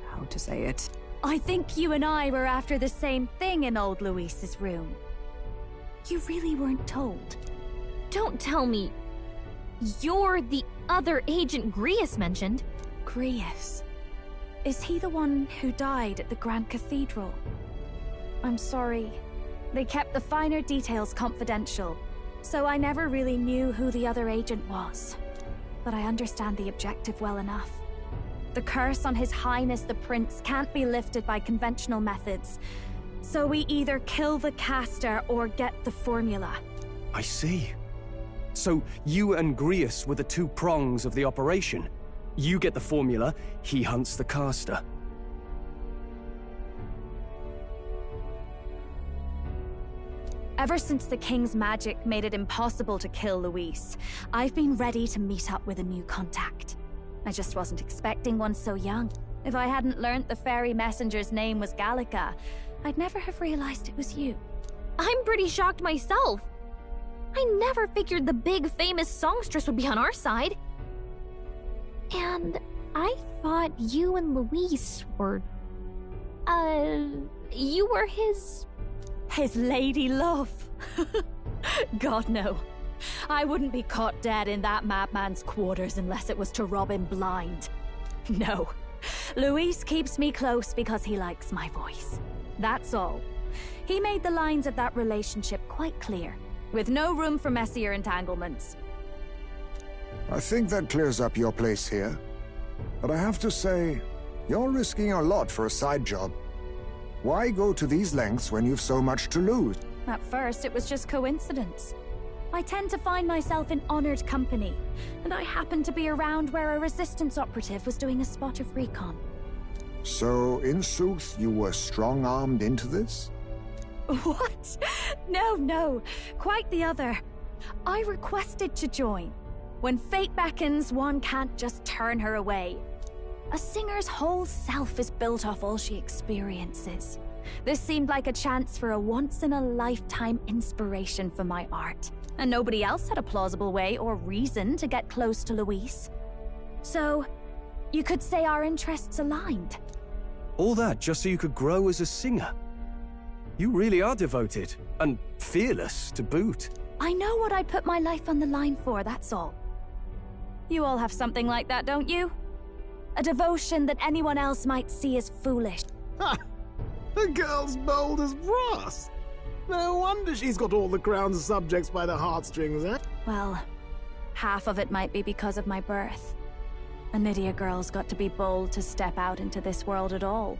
S7: how to say it?
S14: I think you and I were after the same thing in old Luis's room. You really weren't told.
S3: Don't tell me you're the other agent Grius mentioned.
S14: Grius? Is he the one who died at the Grand Cathedral? I'm sorry. They kept the finer details confidential, so I never really knew who the other agent was. But I understand the objective well enough. The curse on His Highness the Prince can't be lifted by conventional methods, so we either kill the caster or get the formula.
S1: I see. So you and Grius were the two prongs of the operation. You get the formula, he hunts the caster.
S14: Ever since the King's magic made it impossible to kill Luis, I've been ready to meet up with a new contact. I just wasn't expecting one so young. If I hadn't learnt the fairy messenger's name was Gallica, I'd never have realized it was you.
S3: I'm pretty shocked myself. I never figured the big famous songstress would be on our side. And I thought you and Luis were... you were his...
S14: His lady love. God, no. I wouldn't be caught dead in that madman's quarters unless it was to rob him blind. No. Luis keeps me close because he likes my voice. That's all. He made the lines of that relationship quite clear, with no room for messier entanglements.
S6: I think that clears up your place here. But I have to say, you're risking a lot for a side job. Why go to these lengths when you've so much to lose?
S14: At first, it was just coincidence. I tend to find myself in honored company, and I happened to be around where a resistance operative was doing a spot of recon.
S6: So, in sooth, you were strong-armed into this?
S14: What? No. Quite the other. I requested to join. When fate beckons, one can't just turn her away. A singer's whole self is built off all she experiences. This seemed like a chance for a once-in-a-lifetime inspiration for my art. And nobody else had a plausible way or reason to get close to Luis. So, you could say our interests aligned.
S1: All that just so you could grow as a singer? You really are devoted, and fearless to boot.
S14: I know what I put my life on the line for, that's all. You all have something like that, don't you? A devotion that anyone else might see as foolish.
S20: Ha! The girl's bold as brass. No wonder she's got all the crown's subjects by the heartstrings, eh?
S14: Well, half of it might be because of my birth. A Nydia girl's got to be bold to step out into this world at all.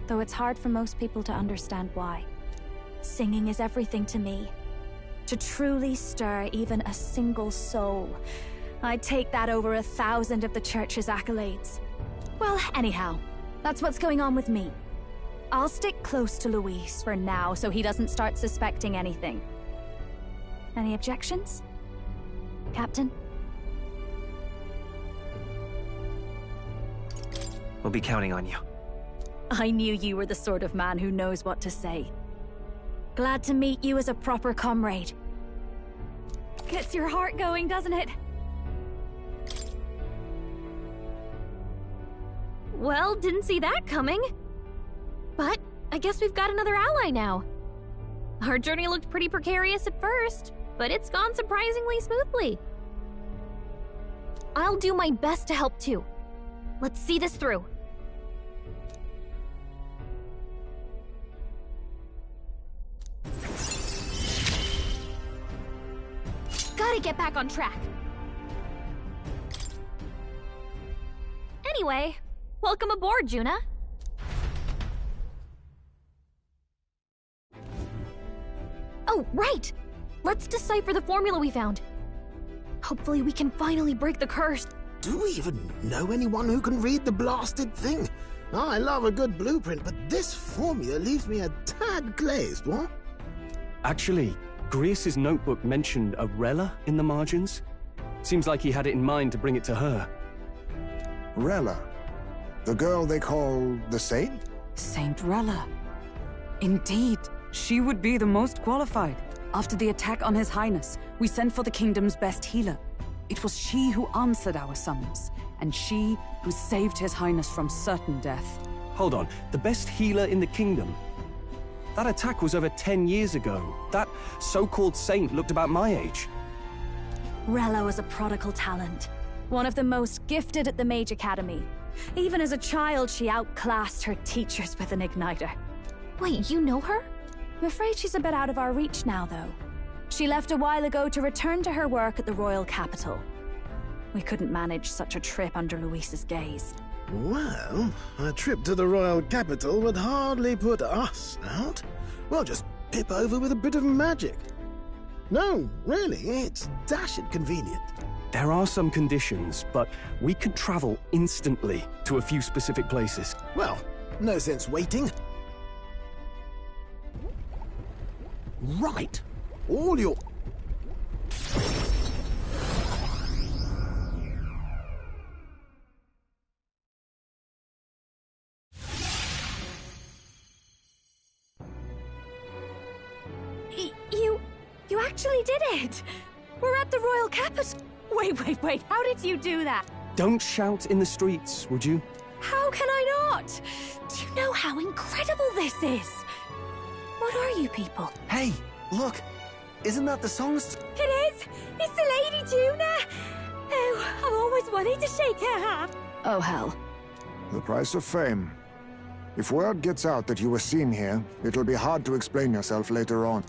S14: Though it's hard for most people to understand why. Singing is everything to me. To truly stir even a single soul, I'd take that over 1,000 of the church's accolades. Well, anyhow, that's what's going on with me. I'll stick close to Luis for now so he doesn't start suspecting anything. Any objections? Captain?
S11: We'll be counting on you.
S14: I knew you were the sort of man who knows what to say. Glad to meet you as a proper comrade. Gets your heart going, doesn't it?
S3: Well, didn't see that coming. But I guess we've got another ally now. Our journey looked pretty precarious at first, but it's gone surprisingly smoothly. I'll do my best to help too. Let's see this through. Gotta get back on track. Anyway, welcome aboard, Juna. Oh, right! Let's decipher the formula we found. Hopefully we can finally break the curse.
S20: Do we even know anyone who can read the blasted thing? I love a good blueprint, but this formula leaves me a tad glazed, what?
S1: Actually, Grius's notebook mentioned a Rella in the margins. Seems like he had it in mind to bring it to her.
S6: Rella? The girl they call the Saint?
S7: Saint Rella. Indeed, she would be the most qualified. After the attack on His Highness, we sent for the kingdom's best healer. It was she who answered our summons, and she who saved His Highness from certain death.
S1: Hold on, the best healer in the kingdom? That attack was over 10 years ago. That so-called saint looked about my age.
S14: Rella was a prodigal talent. One of the most gifted at the Mage Academy. Even as a child, she outclassed her teachers with an igniter.
S3: Wait, you know her?
S14: I'm afraid she's a bit out of our reach now, though. She left a while ago to return to her work at the royal capital. We couldn't manage such a trip under Luis's gaze.
S20: Well, a trip to the royal capital would hardly put us out. We'll just pip over with a bit of magic. No, really, it's dashed convenient.
S1: There are some conditions, but we could travel instantly to a few specific places.
S20: Well, no sense waiting. Right. All your...
S14: You actually did it! We're at the royal capital! Wait, how did you do that?
S1: Don't shout in the streets, would you?
S14: How can I not? Do you know how incredible this is? What are you people?
S11: Hey, look! Isn't that the song's...
S14: It is! It's the Lady Tuna! Oh, I've always wanted to shake her hand. Oh, hell.
S6: The price of fame. If word gets out that you were seen here, it'll be hard to explain yourself later on.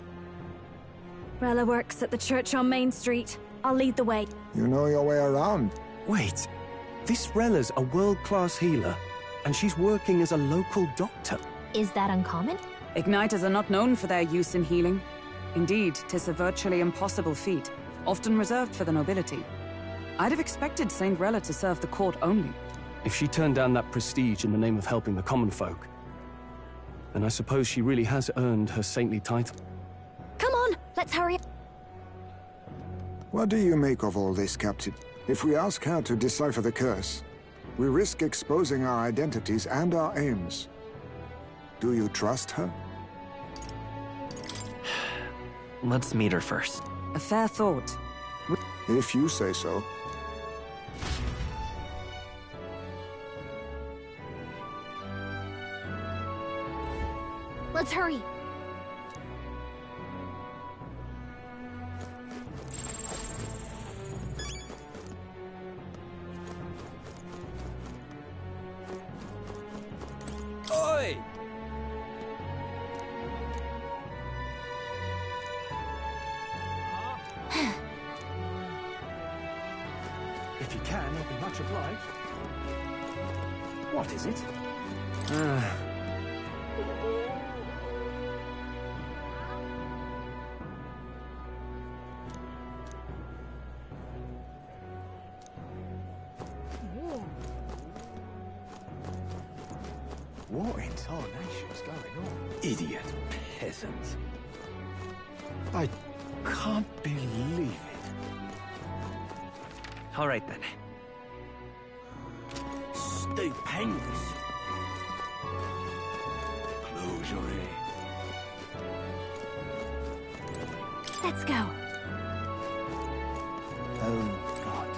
S14: Rella works at the church on Main Street. I'll lead the way.
S6: You know your way around.
S1: Wait, this Rella's a world-class healer, and she's working as a local doctor.
S3: Is that uncommon?
S7: Igniters are not known for their use in healing. Indeed, 'tis a virtually impossible feat, often reserved for the nobility. I'd have expected Saint Rella to serve the court only.
S1: If she turned down that prestige in the name of helping the common folk, then I suppose she really has earned her saintly title.
S14: Come on, let's hurry.
S6: What do you make of all this, Captain? If we ask her to decipher the curse, we risk exposing our identities and our aims. Do you trust her?
S11: Let's meet her first.
S7: A fair thought.
S6: If you say so.
S3: Let's hurry.
S15: Oi!
S2: If you can, I'll be much obliged. What is it?
S16: What in tarnation's going on?
S8: Idiot peasant.
S16: I can't believe it.
S11: All right, then.
S18: Stupendous. Close your ear.
S14: Let's go.
S16: Oh, God.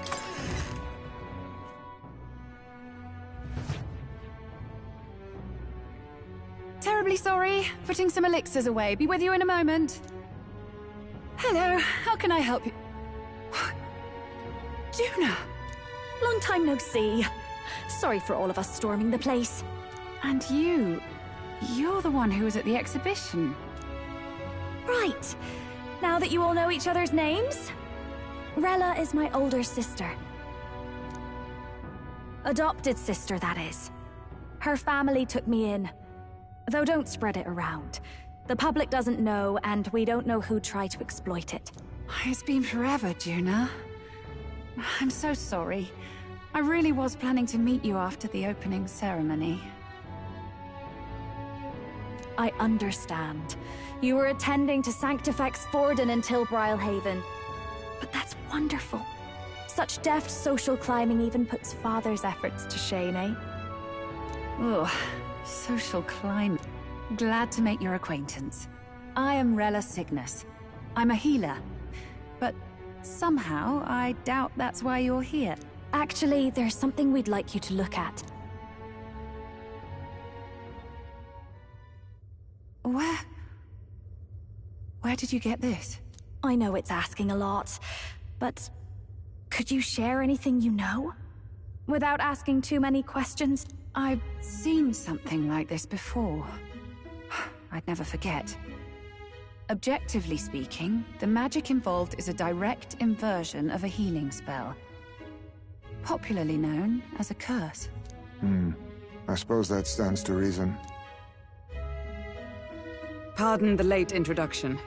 S17: Terribly sorry. Putting some elixirs away. Be with you in a moment. Hello, how can I help you? Juna!
S14: Long time no see. Sorry for all of us storming the place.
S17: And you're the one who was at the exhibition.
S14: Right. Now that you all know each other's names, Rella is my older sister. Adopted sister, that is. Her family took me in. Though don't spread it around. The public doesn't know, and we don't know who'd try to exploit it.
S17: It's been forever, Juna. I'm so sorry. I really was planning to meet you after the opening ceremony.
S14: I understand. You were attending to Sanctifex Forden until Brilhaven. But that's wonderful. Such deft social climbing even puts Father's efforts to shame, eh?
S17: Ugh, social climbing. Glad to make your acquaintance. I am Rella Cygnus. I'm a healer. But somehow, I doubt that's why you're here.
S14: Actually, there's something we'd like you to look at.
S17: Where did you get this?
S14: I know it's asking a lot, but could you share anything you know? Without asking too many questions?
S17: I've seen something like this before. I'd never forget. Objectively speaking, the magic involved is a direct inversion of a healing spell, popularly known as a curse.
S6: I suppose that stands to reason.
S7: Pardon the late introduction.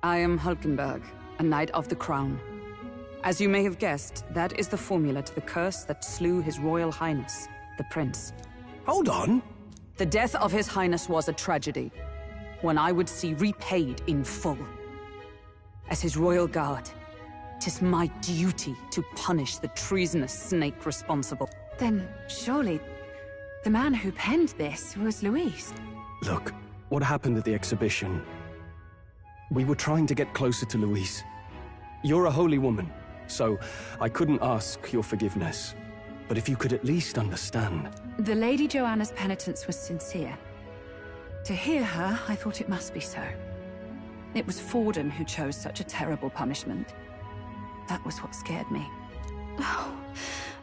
S7: I am Hulkenberg, a Knight of the Crown. As you may have guessed, that is the formula to the curse that slew His Royal Highness, the Prince.
S16: Hold on!
S7: The death of His Highness was a tragedy, one I would see repaid in full. As His Royal Guard, 'tis my duty to punish the treasonous snake responsible.
S17: Then, surely, the man who penned this was Luis.
S1: Look, what happened at the exhibition? We were trying to get closer to Luis. You're a holy woman, so I couldn't ask your forgiveness. But if you could at least understand.
S17: The Lady Joanna's penitence was sincere. To hear her, I thought it must be so. It was Forden who chose such a terrible punishment. That was what scared me.
S14: Oh,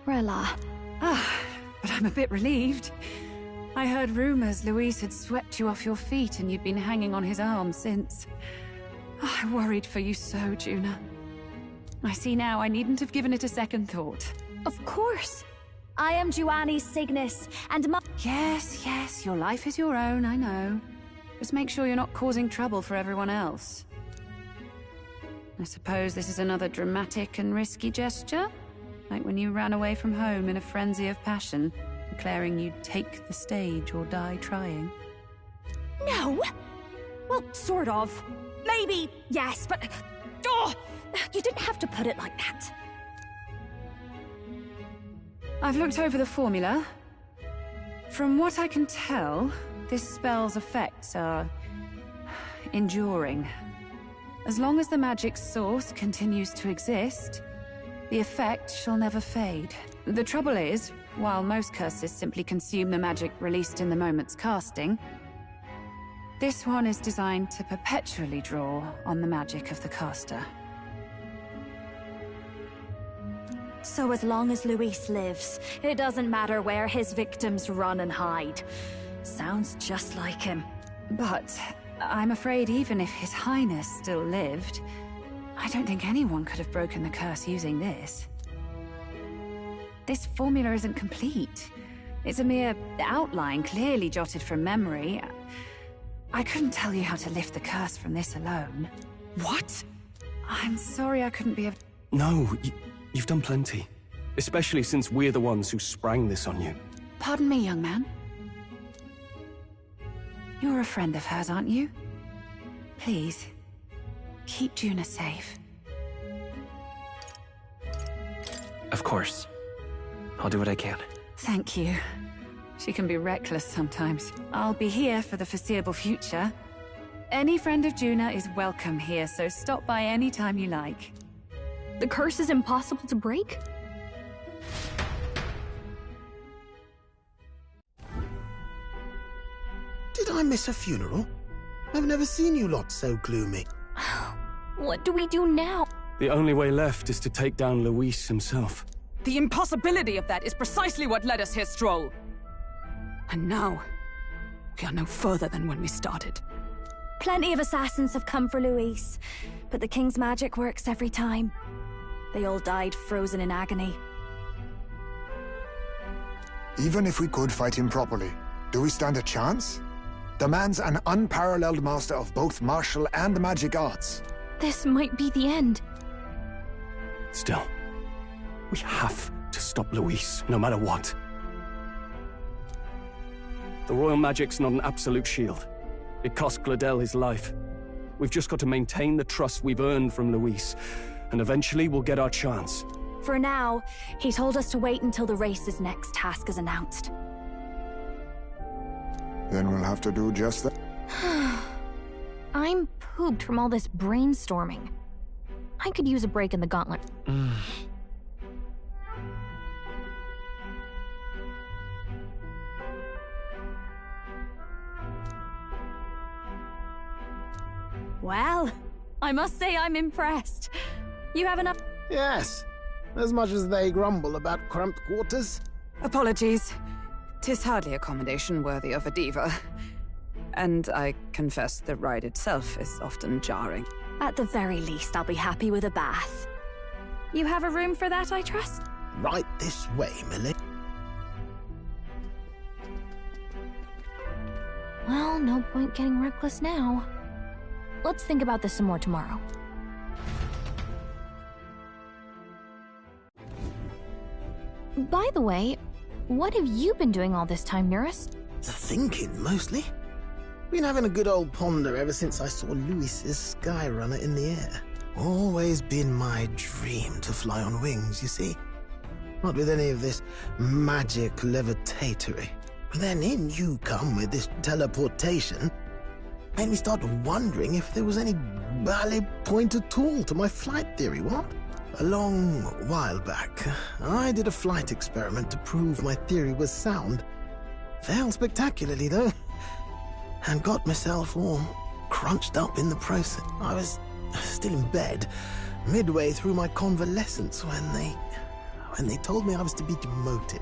S14: Rella.
S17: But I'm a bit relieved. I heard rumors Luis had swept you off your feet and you'd been hanging on his arm since. I worried for you so, Juna. I see now I needn't have given it a second thought.
S14: Of course. I am Joanni Cygnus, and my—
S17: Yes, your life is your own, I know. Just make sure you're not causing trouble for everyone else. I suppose this is another dramatic and risky gesture? Like when you ran away from home in a frenzy of passion, declaring you'd take the stage or die trying.
S14: No! Well, sort of. Maybe, yes, but... Oh! You didn't have to put it like that.
S17: I've looked over the formula. From what I can tell, this spell's effects are enduring. As long as the magic's source continues to exist, the effect shall never fade. The trouble is, while most curses simply consume the magic released in the moment's casting, this one is designed to perpetually draw on the magic of the caster.
S14: So as long as Luis lives, it doesn't matter where his victims run and hide. Sounds just like him.
S17: But I'm afraid even if His Highness still lived, I don't think anyone could have broken the curse using this. This formula isn't complete. It's a mere outline, clearly jotted from memory. I couldn't tell you how to lift the curse from this alone.
S7: What?
S17: I'm sorry I couldn't be of...
S1: No, you've done plenty. Especially since we're the ones who sprang this on you.
S17: Pardon me, young man. You're a friend of hers, aren't you? Please, keep Juna safe.
S11: Of course. I'll do what I can.
S17: Thank you. She can be reckless sometimes. I'll be here for the foreseeable future. Any friend of Juna is welcome here, so stop by any time you like.
S3: The curse is impossible to break?
S20: Did I miss a funeral? I've never seen you lot so gloomy.
S3: What do we do now?
S1: The only way left is to take down Luis himself.
S7: The impossibility of that is precisely what led us here, Stroll. And now, we are no further than when we started.
S14: Plenty of assassins have come for Luis, but the King's magic works every time. They all died frozen in agony.
S6: Even if we could fight him properly, do we stand a chance? The man's an unparalleled master of both martial and magic arts.
S3: This might be the end.
S1: Still, we have to stop Luis, no matter what. The royal magic's not an absolute shield. It cost Gladel his life. We've just got to maintain the trust we've earned from Luis, and eventually we'll get our chance.
S14: For now, he told us to wait until the race's next task is announced.
S6: Then we'll have to do just that.
S3: I'm pooped from all this brainstorming. I could use a break in the gauntlet.
S14: Well, I must say I'm impressed. You have enough...
S20: Yes, as much as they grumble about cramped quarters.
S7: Apologies. 'Tis hardly accommodation worthy of a diva. And I confess the ride itself is often jarring.
S14: At the very least, I'll be happy with a bath. You have a room for that, I trust?
S20: Right this way, Millie.
S3: Well, no point getting reckless now. Let's think about this some more tomorrow. By the way, what have you been doing all this time, Eurus?
S20: Thinking, mostly. Been having a good old ponder ever since I saw Luis's Skyrunner in the air. Always been my dream to fly on wings, you see. Not with any of this magic levitatory. But then in you come with this teleportation. Made me start wondering if there was any ballet point at all to my flight theory, what? A long while back, I did a flight experiment to prove my theory was sound. Failed spectacularly, though. And got myself all crunched up in the process. I was still in bed, midway through my convalescence when they told me I was to be demoted.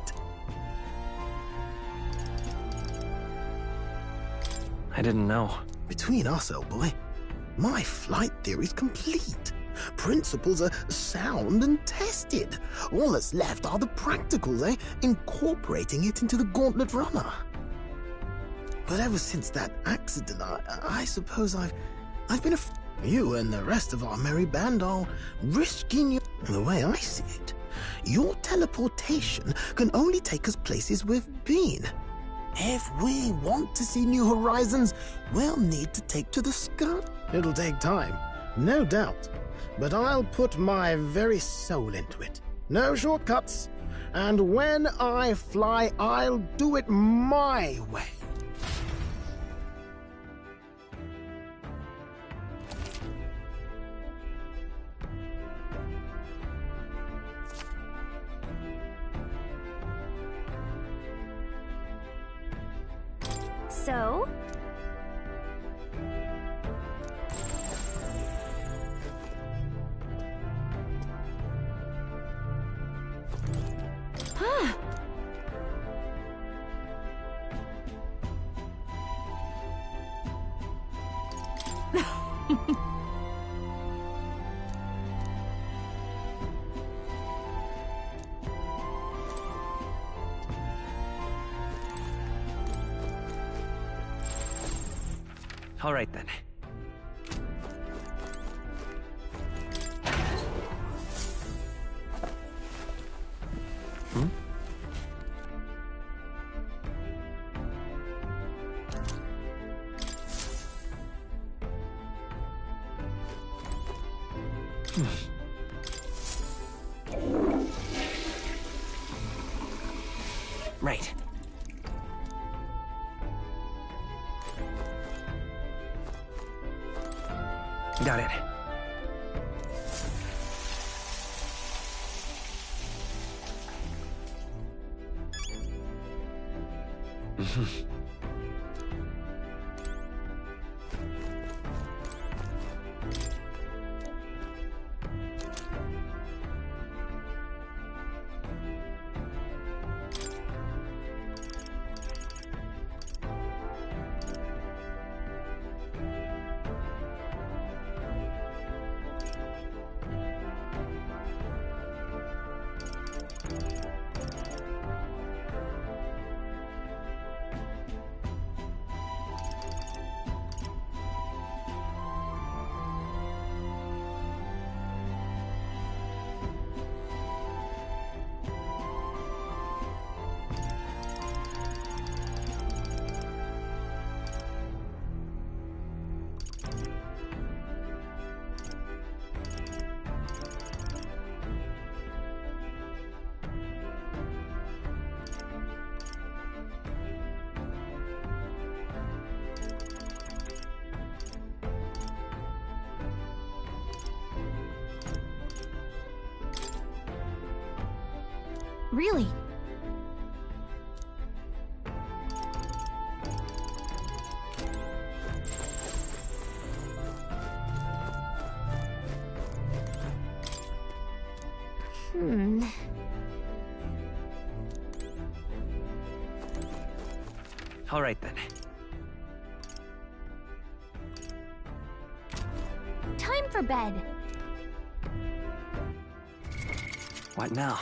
S11: I didn't know.
S20: Between us, old boy, my flight theory's complete. Principles are sound and tested. All that's left are the practicals, incorporating it into the Gauntlet Runner. But ever since that accident, I suppose I've been you and the rest of our merry band are risking you. The way I see it, your teleportation can only take us places we've been. If we want to see new horizons, we'll need to take to the sky. It'll take time, no doubt. But I'll put my very soul into it. No shortcuts. And when I fly, I'll do it my way.
S14: So? Huh.
S11: All right, then. Right. Got it.
S3: Really?
S11: All right, then.
S3: Time for bed.
S11: What now?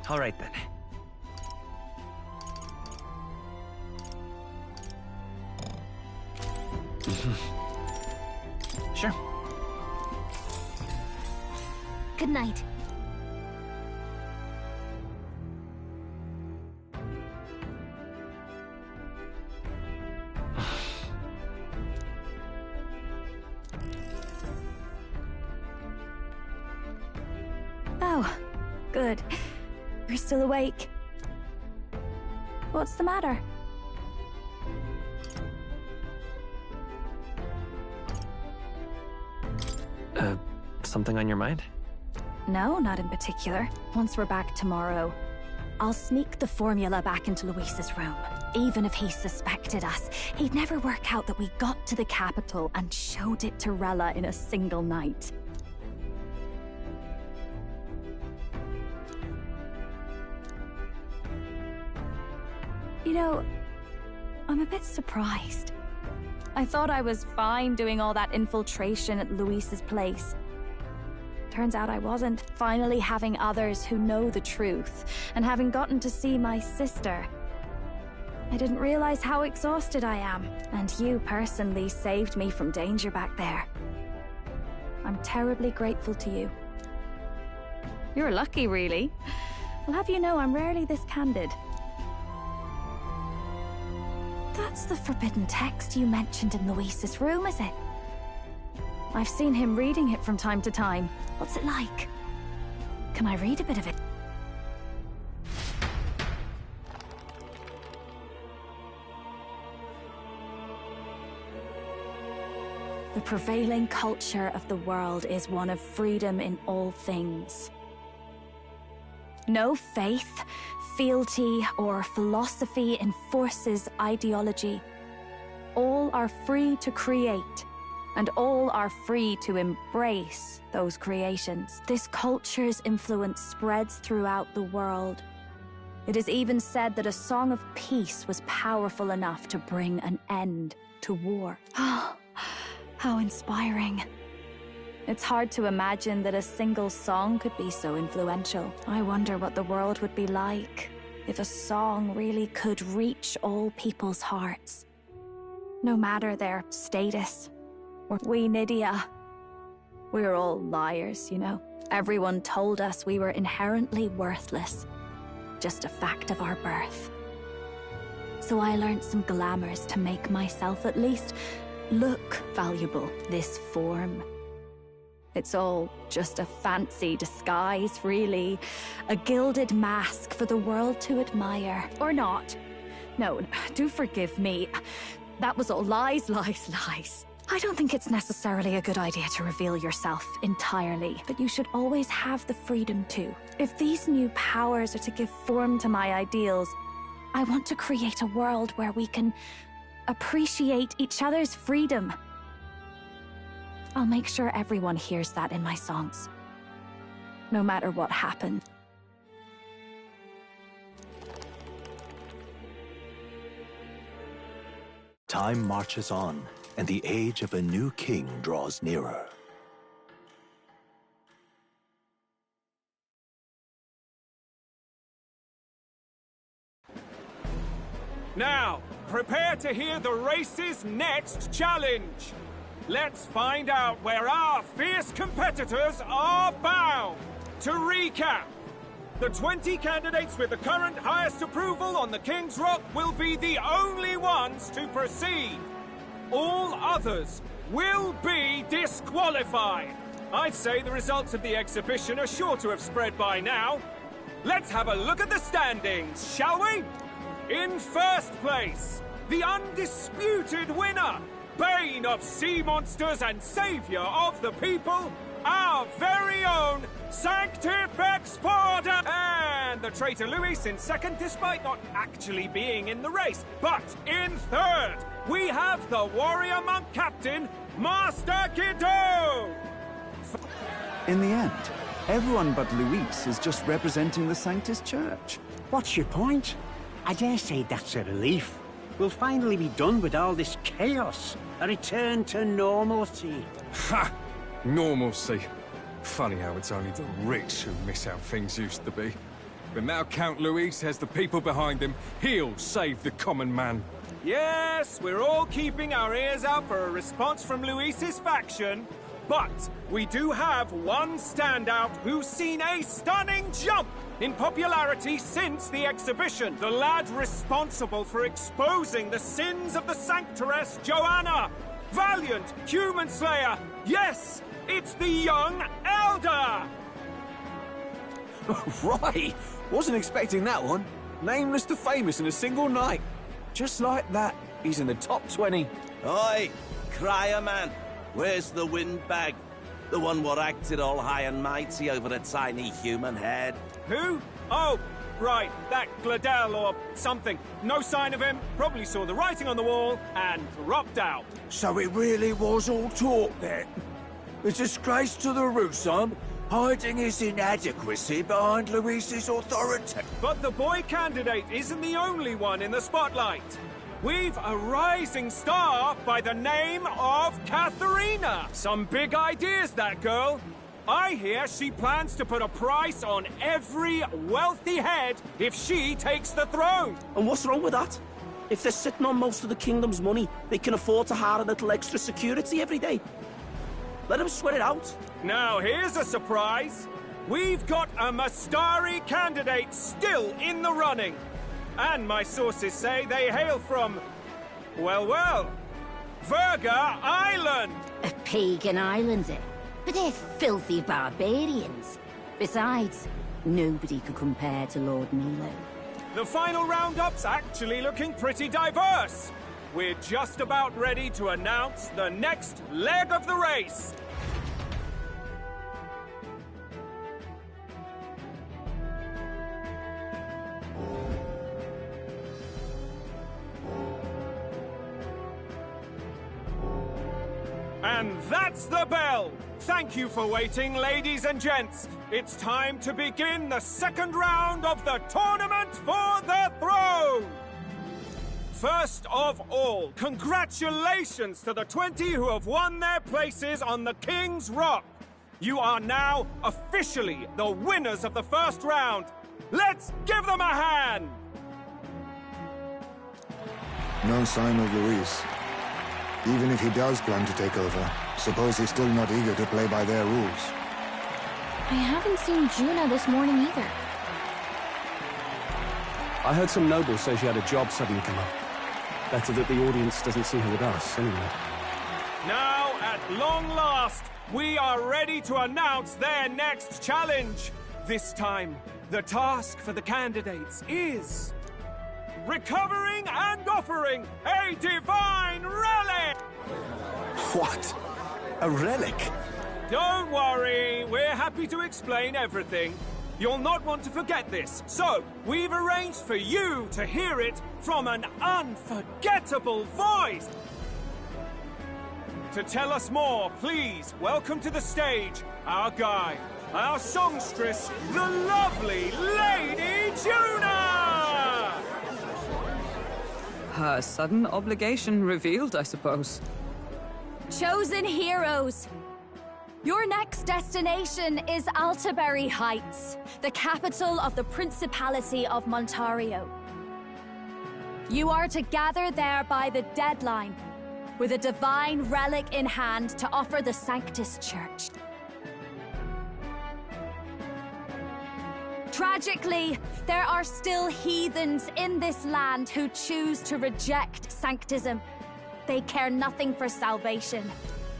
S11: All right then. Sure.
S3: Good night.
S14: Oh, good. You're still awake. What's the matter?
S11: Something on your mind?
S14: No, not in particular. Once we're back tomorrow, I'll sneak the formula back into Luis's room. Even if he suspected us, he'd never work out that we got to the capital and showed it to Rella in a single night. You know, I'm a bit surprised. I thought I was fine doing all that infiltration at Luis's place. Turns out I wasn't. Finally having others who know the truth, and having gotten to see my sister. I didn't realize how exhausted I am, and you personally saved me from danger back there. I'm terribly grateful to you. You're lucky, really. I'll have you know I'm rarely this candid. That's the forbidden text you mentioned in Luis's room, is it? I've seen him reading it from time to time. What's it like? Can I read a bit of it? The prevailing culture of the world is one of freedom in all things. No faith, fealty, or philosophy enforces ideology. All are free to create, and all are free to embrace those creations. This culture's influence spreads throughout the world. It is even said that a song of peace was powerful enough to bring an end to war. Oh, how inspiring. It's hard to imagine that a single song could be so influential. I wonder what the world would be like if a song really could reach all people's hearts. No matter their status. Or we Nydia. We're all liars, you know. Everyone told us we were inherently worthless. Just a fact of our birth. So I learned some glamours to make myself at least look valuable. This form. It's all just a fancy disguise, really. A gilded mask for the world to admire. Or not. No, do forgive me. That was all lies, lies, lies. I don't think it's necessarily a good idea to reveal yourself entirely, but you should always have the freedom to. If these new powers are to give form to my ideals, I want to create a world where we can appreciate each other's freedom. I'll make sure everyone hears that in my songs, no matter what happened.
S8: Time marches on, and the age of a new king draws nearer.
S12: Now, prepare to hear the race's next challenge. Let's find out where our fierce competitors are bound. To recap, the 20 candidates with the current highest approval on the King's Rock will be the only ones to proceed. All others will be disqualified. I'd say the results of the exhibition are sure to have spread by now. Let's have a look at the standings, shall we? In first place, the undisputed winner, bane of sea monsters and savior of the people, our very own Sanctifex Porter! And
S11: the traitor Luis in second, despite not actually being in the race. But in third, we have the warrior monk captain, Master Guido!
S2: In the end, everyone but Luis is just representing the Sanctus Church.
S21: What's your point? I dare say that's a relief. We'll finally be done with all this chaos. A return to normalcy.
S22: Ha! Normalcy. Funny how it's only the rich who miss how things used to be. But now Count Luis has the people behind him. He'll save the common man.
S11: Yes, we're all keeping our ears out for a response from Luis's faction. But we do have one standout who's seen a stunning jump in popularity since the exhibition. The lad responsible for exposing the sins of the Sanctoress Joanna. Valiant human slayer. Yes, it's the young elder.
S2: Right! Wasn't expecting that one. Nameless to famous in a single night. Just like that, he's in the top 20.
S18: Oi, crier man. Where's the windbag? The one what acted all high and mighty over a tiny human head.
S11: Who? Oh, right, that Gladell or something. No sign of him, probably saw the writing on the wall and dropped out.
S23: So it really was all talk then? A disgrace to the Russon, hiding his inadequacy behind Luis's authority.
S11: But the boy candidate isn't the only one in the spotlight. We've a rising star by the name of Katharina. Some big ideas, that girl. I hear she plans to put a price on every wealthy head if she takes the throne.
S24: And what's wrong with that? If they're sitting on most of the kingdom's money, they can afford to hire a little extra security every day. Let them sweat it out.
S11: Now, here's a surprise. We've got a Mastari candidate still in the running. And my sources say they hail from, well, Verga Island.
S25: A pagan island, eh? But they're filthy barbarians. Besides, nobody could compare to Lord Milo.
S11: The final roundup's actually looking pretty diverse. We're just about ready to announce the next leg of the race. And that's the bell! Thank you for waiting, ladies and gents. It's time to begin the second round of the tournament for the throne! First of all, congratulations to the 20 who have won their places on the King's Rock. You are now officially the winners of the first round. Let's give them a hand!
S6: No sign of Luis. Even if he does plan to take over, suppose he's still not eager to play by their rules.
S3: I haven't seen Juna this morning either.
S1: I heard some nobles say she had a job suddenly come up. Better that the audience doesn't see her with us, anyway.
S11: Now, at long last, we are ready to announce their next challenge. This time, the task for the candidates is recovering and offering a divine relic!
S2: What? A relic?
S11: Don't worry, we're happy to explain everything. You'll not want to forget this, so we've arranged for you to hear it from an unforgettable voice. To tell us more, please welcome to the stage our guide, our songstress, the lovely Lady Juna!
S7: Her sudden obligation revealed, I suppose.
S14: Chosen heroes! Your next destination is Altaberry Heights, the capital of the Principality of Montario. You are to gather there by the deadline, with a divine relic in hand to offer the Sanctus Church. Tragically, there are still heathens in this land who choose to reject Sanctism. They care nothing for salvation.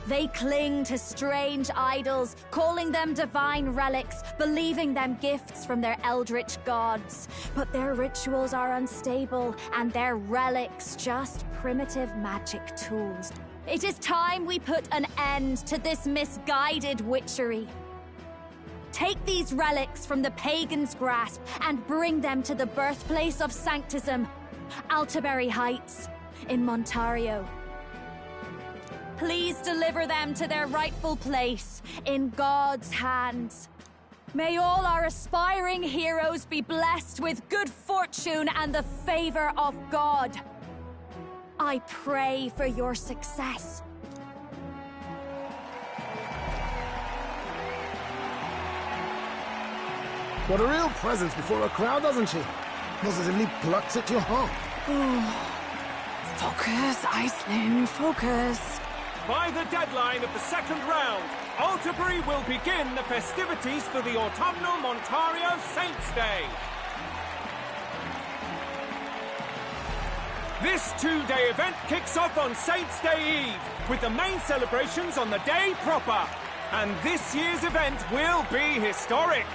S14: They cling to strange idols, calling them divine relics, believing them gifts from their eldritch gods. But their rituals are unstable, and their relics just primitive magic tools. It is time we put an end to this misguided witchery. Take these relics from the pagan's grasp and bring them to the birthplace of Sanctism, Altaberry Heights, in Montario. Please deliver them to their rightful place, in God's hands. May all our aspiring heroes be blessed with good fortune and the favor of God. I pray for your success.
S20: What a real presence before a crowd, doesn't she? Positively plucks at your heart.
S7: Focus, Iceland, focus.
S11: By the deadline of the second round, Altaberry will begin the festivities for the autumnal Montario Saints' Day. This two-day event kicks off on Saints' Day Eve, with the main celebrations on the day proper. And this year's event will be historic.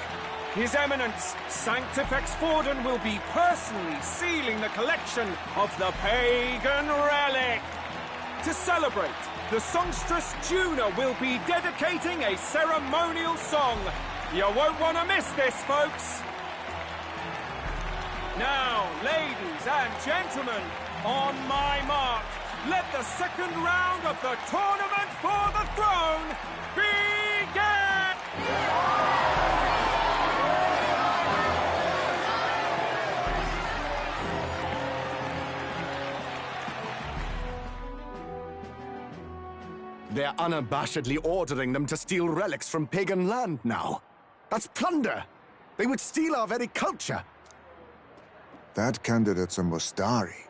S11: His Eminence, Sanctifex Forden, will be personally sealing the collection of the pagan relic. To celebrate, the songstress Juna will be dedicating a ceremonial song. You won't want to miss this, folks. Now, ladies and gentlemen, on my mark, let the second round of the Tournament for the Throne begin!
S1: They're unabashedly ordering them to steal relics from pagan land now. That's plunder. They would steal our very culture.
S6: That candidate's a Mustari.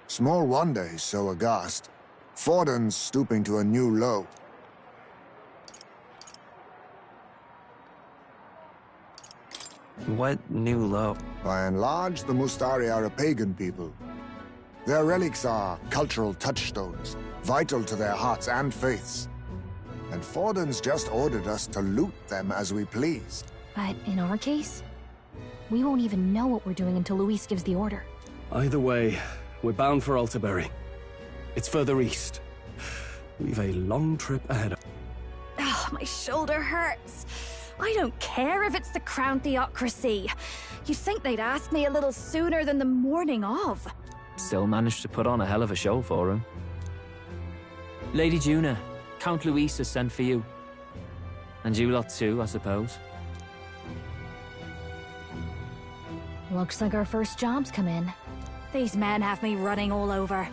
S6: Small wonder he's so aghast. Forden's stooping to a new low.
S4: What new low?
S6: By and large, the Mustari are a pagan people. Their relics are cultural touchstones, vital to their hearts and faiths. And Forden's just ordered us to loot them as we please.
S3: But in our case, we won't even know what we're doing until Luis gives the order.
S1: Either way, we're bound for Altaberry. It's further east. We've a long trip ahead of us.
S14: Oh, my shoulder hurts. I don't care if it's the Crown Theocracy. You'd think they'd ask me a little sooner than the morning of.
S9: Still managed to put on a hell of a show for him. Lady Juna, Count Luis has sent for you. And you lot too, I suppose.
S3: Looks like our first job's come in.
S14: These men have me running all over.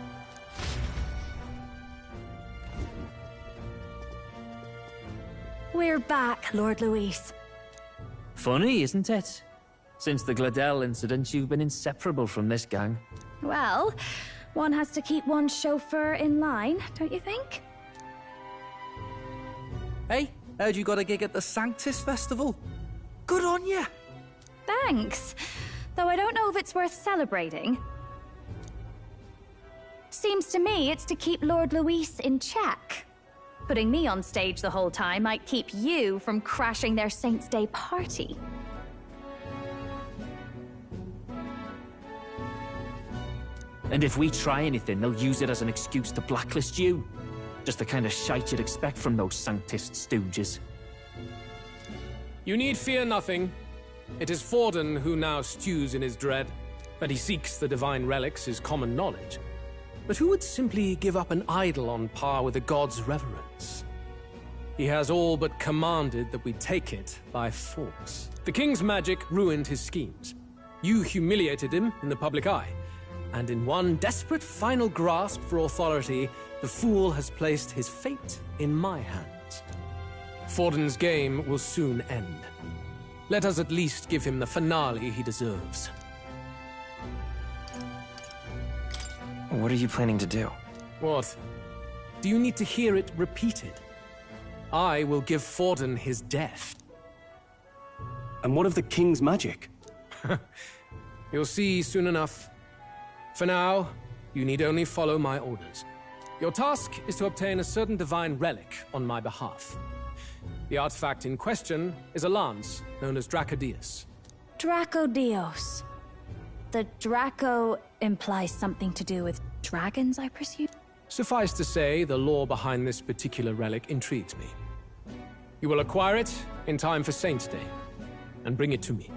S14: We're back, Lord Luis.
S9: Funny, isn't it? Since the Gladel incident, you've been inseparable from this gang.
S14: Well, one has to keep one's chauffeur in line, don't you think?
S5: Hey, heard you got a gig at the Sanctis Festival. Good on ya!
S14: Thanks. Though I don't know if it's worth celebrating. Seems to me it's to keep Lord Luis in check. Putting me on stage the whole time might keep you from crashing their Saints' Day party.
S9: And if we try anything, they'll use it as an excuse to blacklist you. Just the kind of shite you'd expect from those Sanctist stooges.
S12: You need fear nothing. It is Forden who now stews in his dread. That he seeks the divine relics is common knowledge. But who would simply give up an idol on par with a god's reverence? He has all but commanded that we take it by force. The king's magic ruined his schemes. You humiliated him in the public eye. And in one desperate final grasp for authority, the fool has placed his fate in my hands. Forden's game will soon end. Let us at least give him the finale he deserves.
S4: What are you planning to do?
S12: What? Do you need to hear it repeated? I will give Forden his death.
S1: And what of the king's magic?
S12: You'll see soon enough. For now, you need only follow my orders. Your task is to obtain a certain divine relic on my behalf. The artifact in question is a lance known as Dracodius.
S14: Dracodios. The Draco implies something to do with dragons, I presume?
S12: Suffice to say, the lore behind this particular relic intrigues me. You will acquire it in time for Saint's Day, and bring it to me.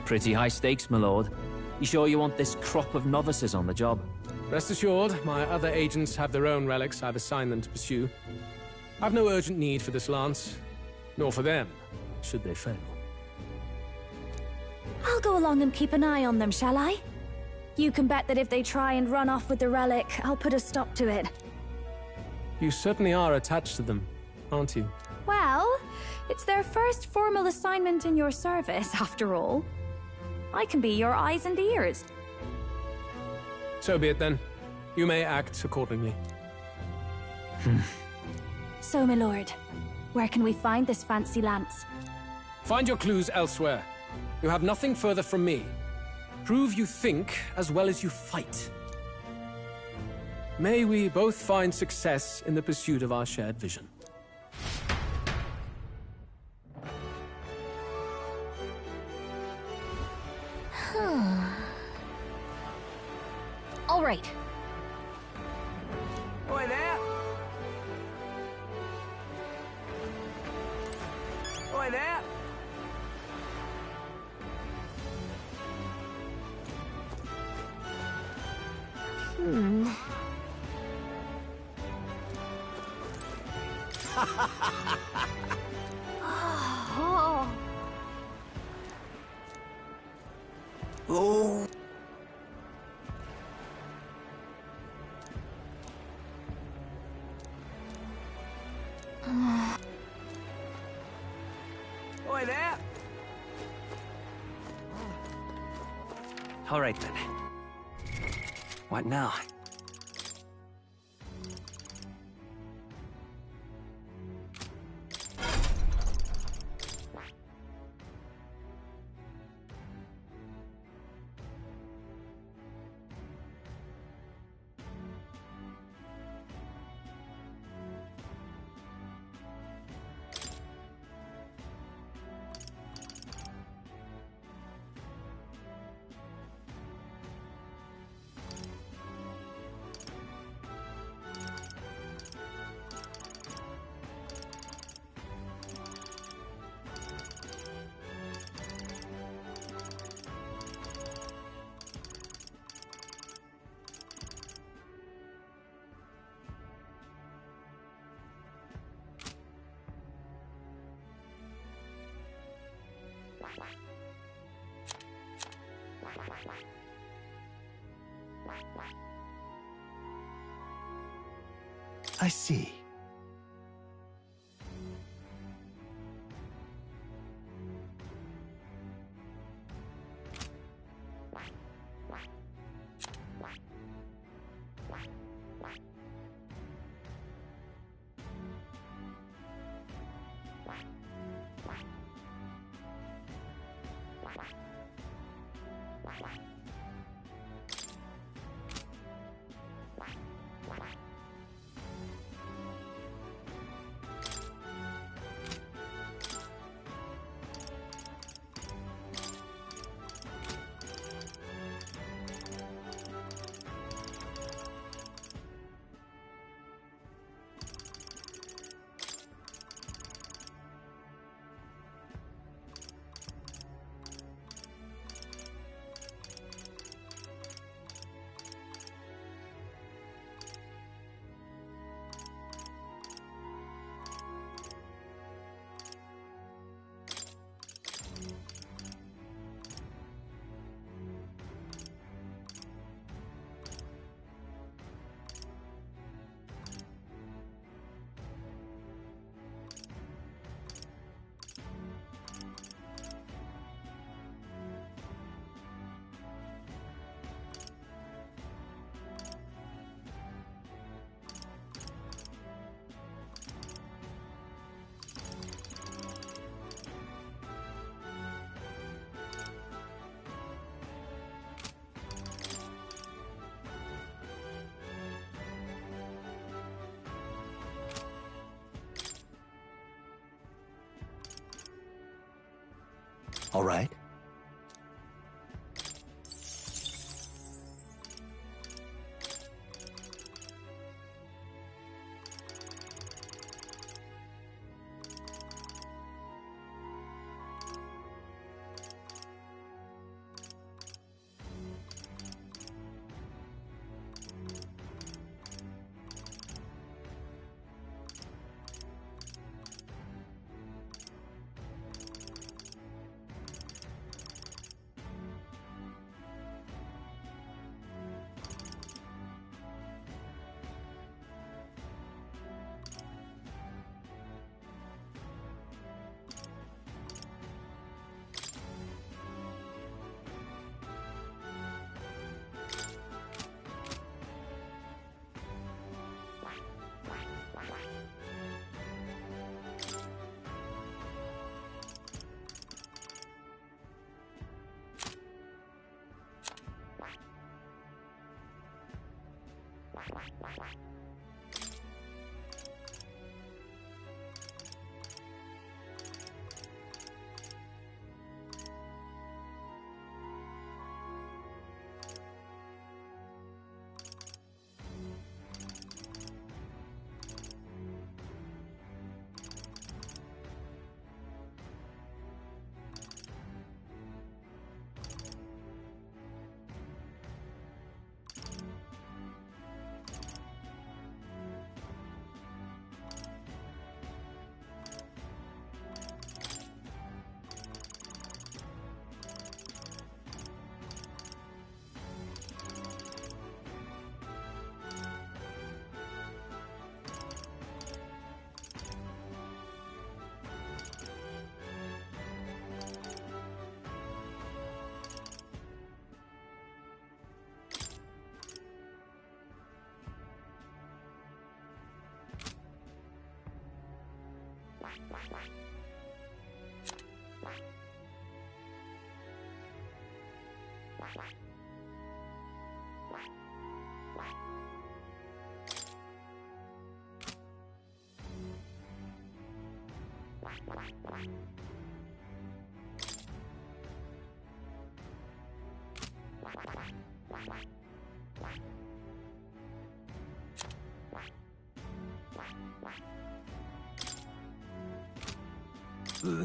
S9: Pretty high stakes, my lord. You sure you want this crop of novices on the job?
S12: Rest assured, my other agents have their own relics I've assigned them to pursue. I've no urgent need for this lance, nor for them, should they fail.
S14: I'll go along and keep an eye on them, shall I? You can bet that if they try and run off with the relic, I'll put a stop to it.
S12: You certainly are attached to them, aren't you?
S14: Well, it's their first formal assignment in your service, after all. I can be your eyes and ears.
S12: So be it then. You may act accordingly.
S14: So, my lord, where can we find this fancy lance?
S12: Find your clues elsewhere. You have nothing further from me. Prove you think as well as you fight. May we both find success in the pursuit of our shared vision.
S3: All right.
S2: Oi there! Oi there!
S3: Oh.
S23: Oh.
S2: Oi there!
S4: All right then. What now?
S8: I see. All right.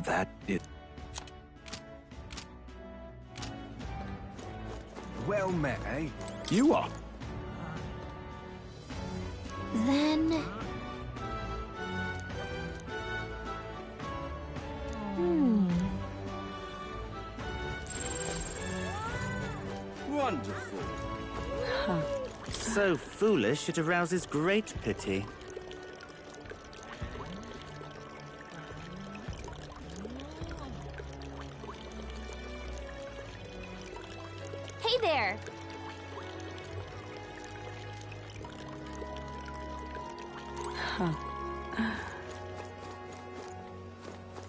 S2: That it. Well met, eh? You are.
S3: Then...
S18: Wonderful.
S10: So foolish it arouses great pity.
S3: Hey there!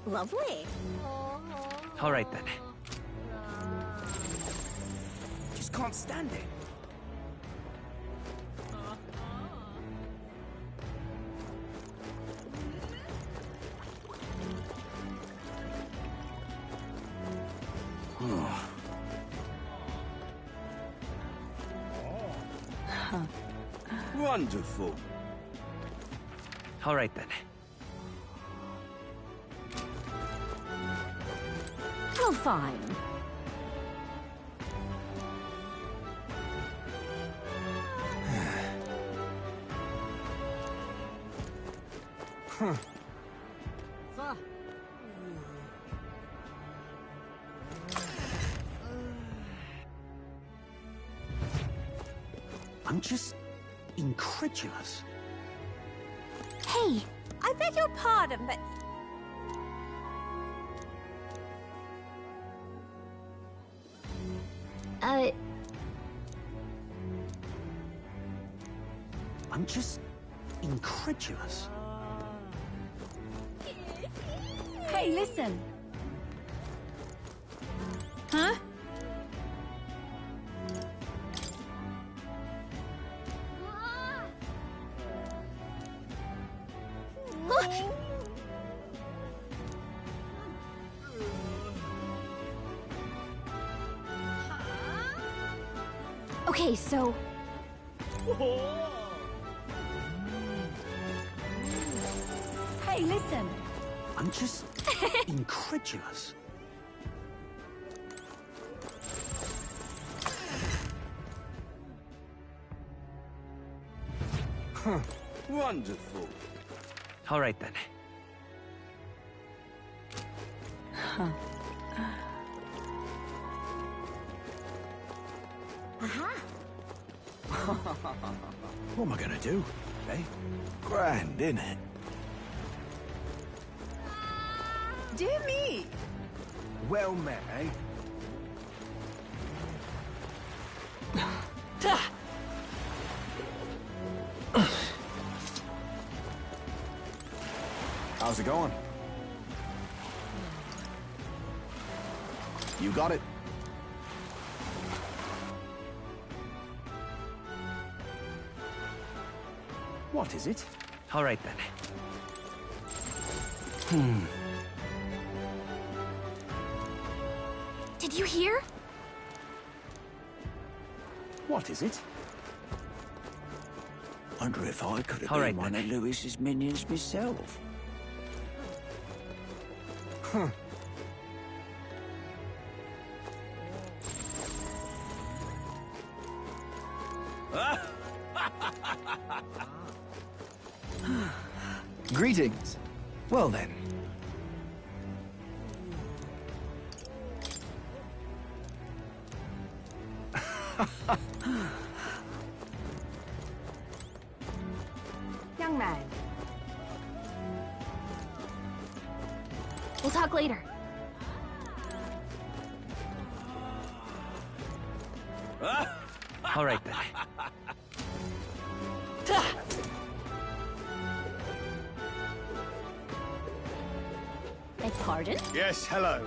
S25: Lovely.
S10: All right then.
S2: Just can't stand it.
S18: Wonderful.
S10: All right then.
S25: How fine.
S2: Huh.
S21: I'm just incredulous.
S3: Hey!
S13: I beg your pardon, but...
S21: I'm just incredulous.
S17: Hey, listen. Huh?
S3: Okay, so...
S17: Hey, listen.
S21: I'm just incredulous.
S18: Huh. Wonderful.
S10: All right then.
S2: What am I gonna do? Eh? Grand, innit?
S17: Dear me.
S2: Well met, eh? How's it going? You got it.
S10: What is it? All right, then.
S3: Did you hear?
S10: What is it?
S23: Wonder if I could have
S10: All
S23: been
S10: right,
S23: one of Lewis's minions myself.
S1: Huh.
S5: Greetings. Well then.
S3: Young man. We'll talk later.
S10: All right, then.
S3: Beg pardon?
S21: Yes, hello.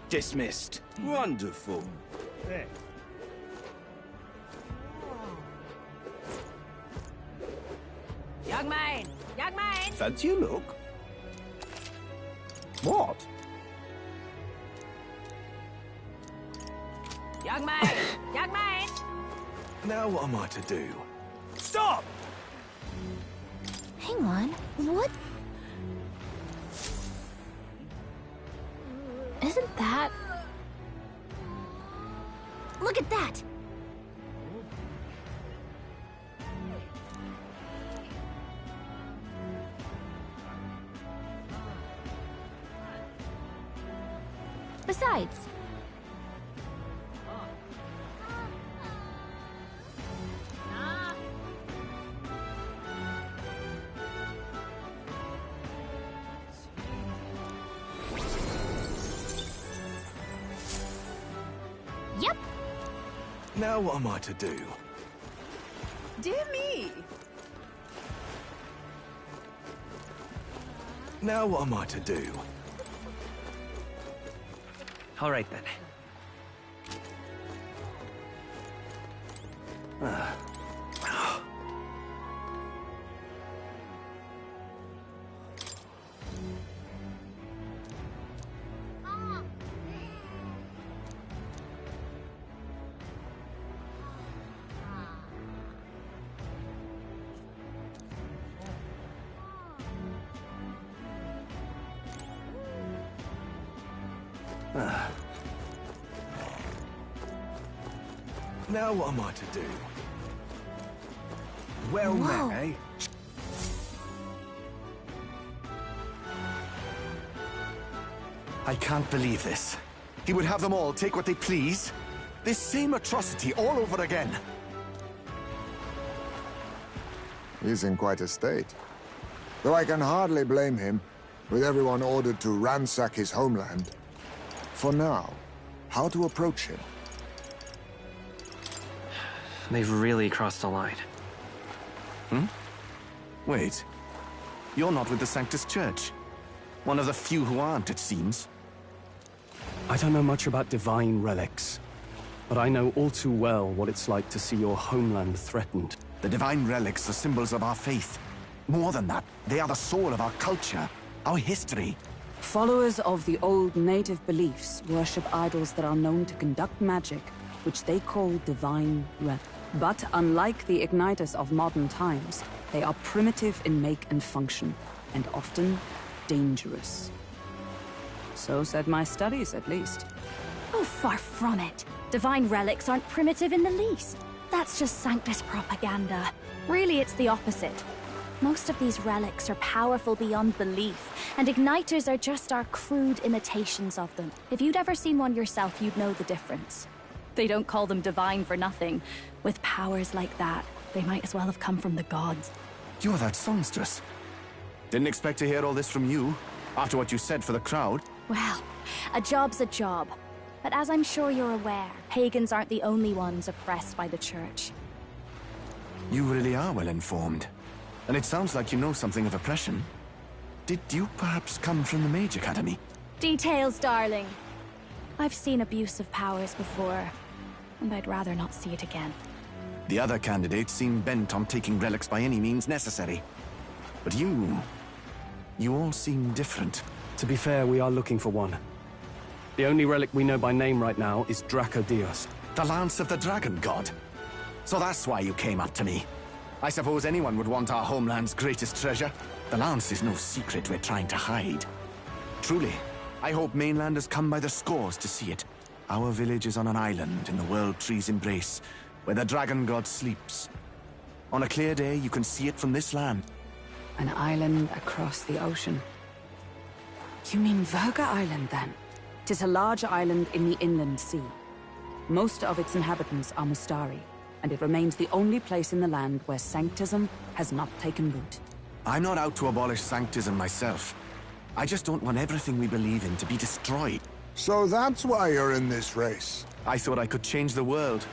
S5: Dismissed.
S23: Wonderful.
S21: There.
S13: Young man! Young man!
S23: Fancy a look? What?
S13: Young man! Young man!
S8: Now what am I to do?
S23: Stop!
S3: Hang on. What? Isn't that... Look at that! Besides... Yep.
S8: Now what am I to do?
S13: Dear me!
S8: Now what am I to do?
S10: All right, then.
S8: Now what am I to do?
S23: Well
S3: Whoa.
S23: met, eh?
S15: I can't believe this. He would have them all take what they please. This same atrocity all over again.
S6: He's in quite a state. Though I can hardly blame him, with everyone ordered to ransack his homeland. For now, how to approach him?
S4: They've really crossed the line.
S15: Wait. You're not with the Sanctus Church. One of the few who aren't, it seems.
S1: I don't know much about divine relics, but I know all too well what it's like to see your homeland threatened.
S15: The divine relics are symbols of our faith. More than that, they are the soul of our culture, our history.
S7: Followers of the old native beliefs worship idols that are known to conduct magic, which they call divine relics. But unlike the igniters of modern times, they are primitive in make and function, and often dangerous. So said my studies, at least.
S14: Oh, far from it. Divine relics aren't primitive in the least. That's just Sanctus propaganda. Really, it's the opposite. Most of these relics are powerful beyond belief, and igniters are just our crude imitations of them. If you'd ever seen one yourself, you'd know the difference. They don't call them divine for nothing. With powers like that, they might as well have come from the gods.
S15: You're that songstress. Didn't expect to hear all this from you, after what you said for the crowd.
S14: Well, a job's a job. But as I'm sure you're aware, pagans aren't the only ones oppressed by the church.
S15: You really are well informed. And it sounds like you know something of oppression. Did you perhaps come from the Mage Academy?
S14: Details, darling. I've seen abuse of powers before. and I'd rather not see it again.
S15: The other candidates seem bent on taking relics by any means necessary. But you all seem different.
S1: To be fair, we are looking for one. The only relic we know by name right now is Dracodios.
S15: The Lance of the Dragon God. So that's why you came up to me. I suppose anyone would want our homeland's greatest treasure. The Lance is no secret we're trying to hide. Truly, I hope mainlanders come by the scores to see it. Our village is on an island in the World Tree's embrace, where the Dragon God sleeps. On a clear day, you can see it from this land.
S7: An island across the ocean. You mean Verga Island, then? 'Tis a large island in the inland sea. Most of its inhabitants are Mustari, and it remains the only place in the land where Sanctism has not taken root.
S15: I'm not out to abolish Sanctism myself. I just don't want everything we believe in to be destroyed.
S6: So that's why you're in this race.
S15: I thought I could change the world.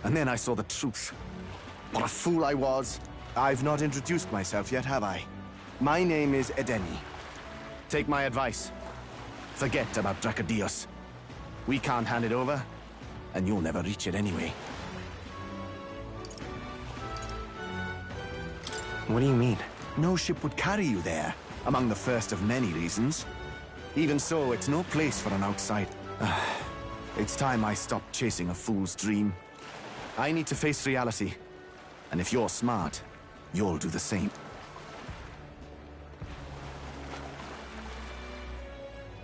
S15: And then I saw the truth. What a fool I was. I've not introduced myself yet, have I? My name is Edeni. Take my advice. Forget about Dracodios. We can't hand it over, and you'll never reach it anyway.
S4: What do you mean?
S15: No ship would carry you there, among the first of many reasons. Even so, it's no place for an outsider. It's time I stopped chasing a fool's dream. I need to face reality. And if you're smart, you'll do the same.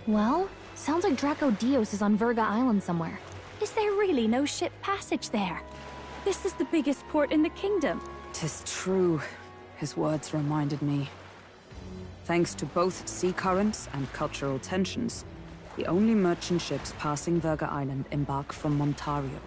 S3: Well, sounds like Dracodios is on Verga Island somewhere.
S14: Is there really no ship passage there? This is the biggest port in the kingdom.
S7: 'Tis true. His words reminded me. Thanks to both sea currents and cultural tensions, the only merchant ships passing Verga Island embark from Montario.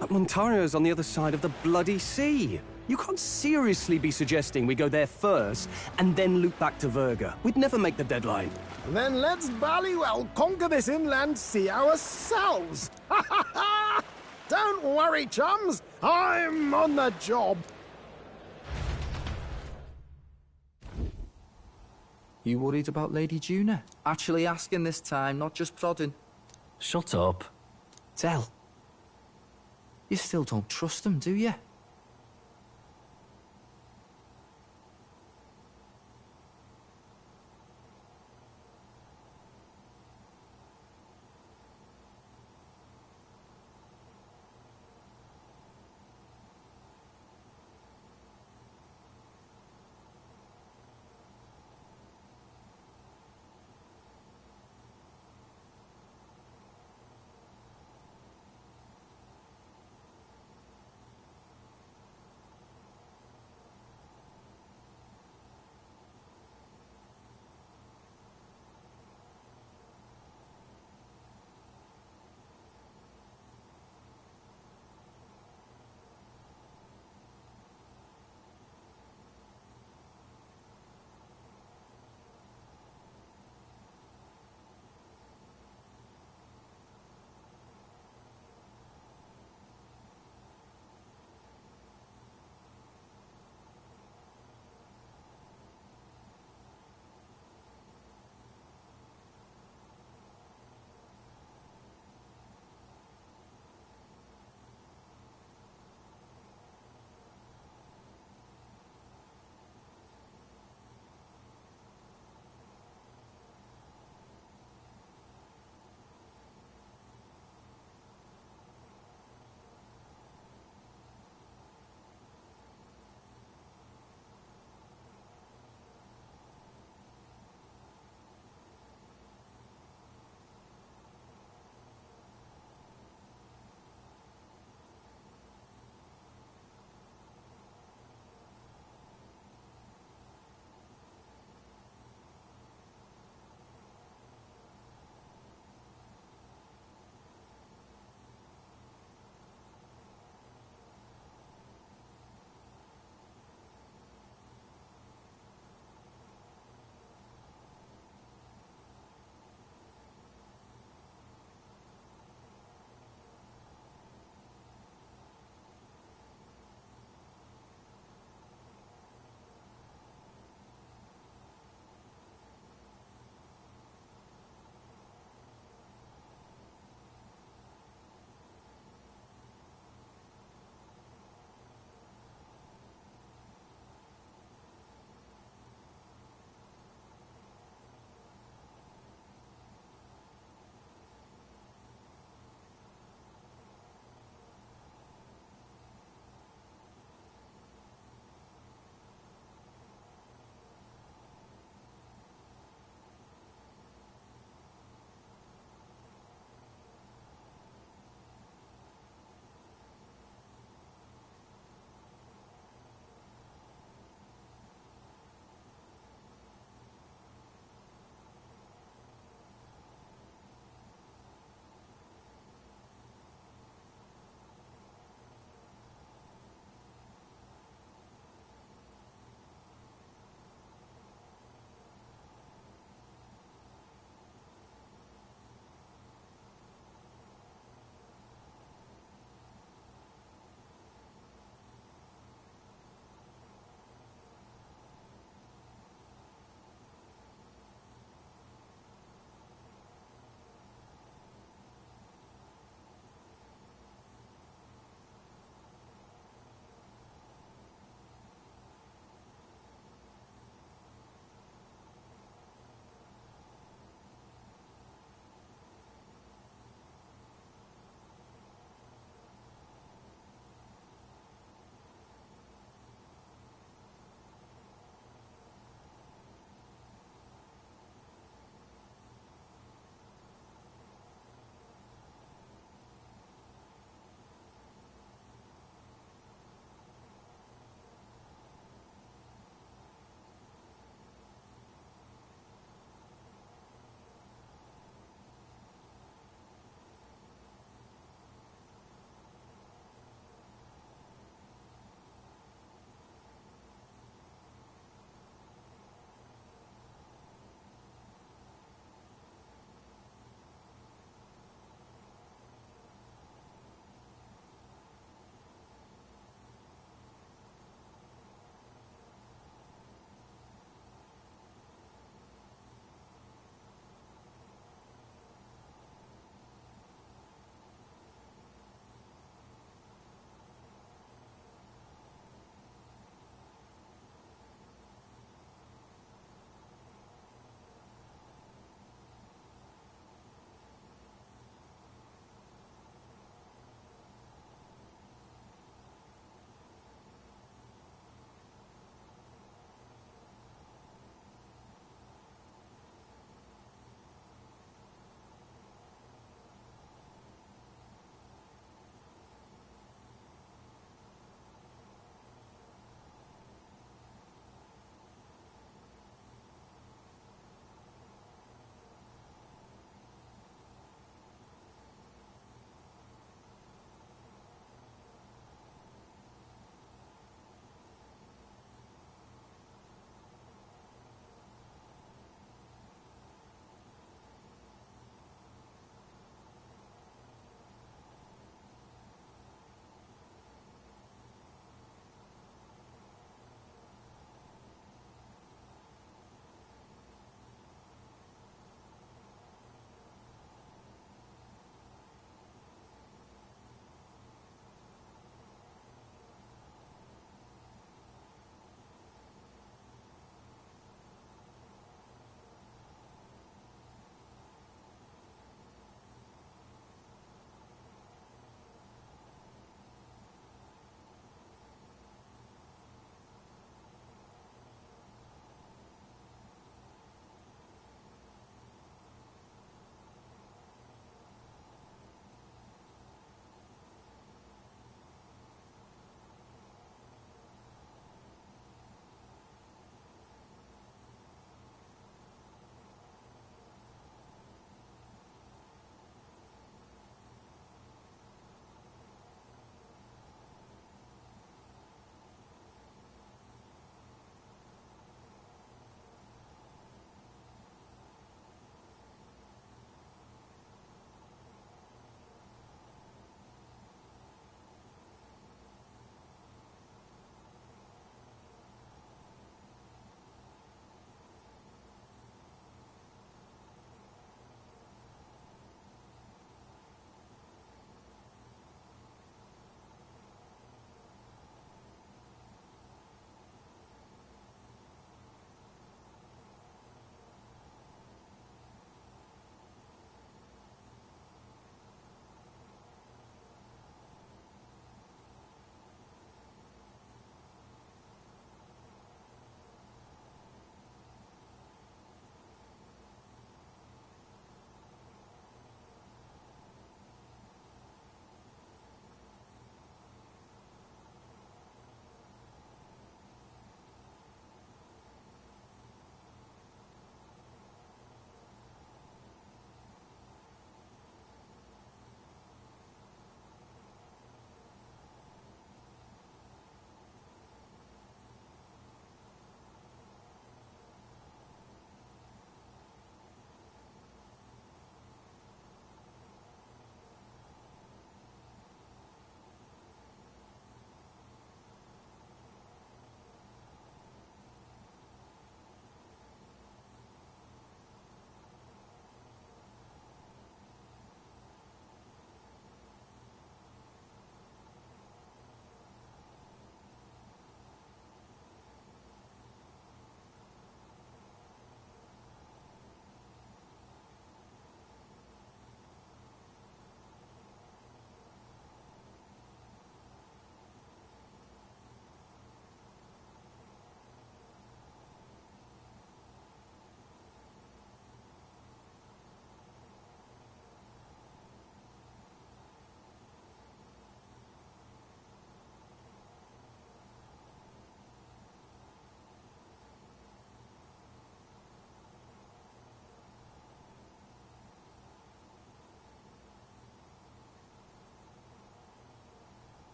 S1: But Montario's on the other side of the bloody sea. You can't seriously be suggesting we go there first and then loop back to Verga. We'd never make the deadline.
S16: Then let's bally well conquer this inland sea ourselves. Ha ha ha! Don't worry, chums. I'm on the job.
S5: You worried about Lady Juna? Actually asking this time, not just prodding.
S9: Shut up.
S5: Tell. You still don't trust them, do you?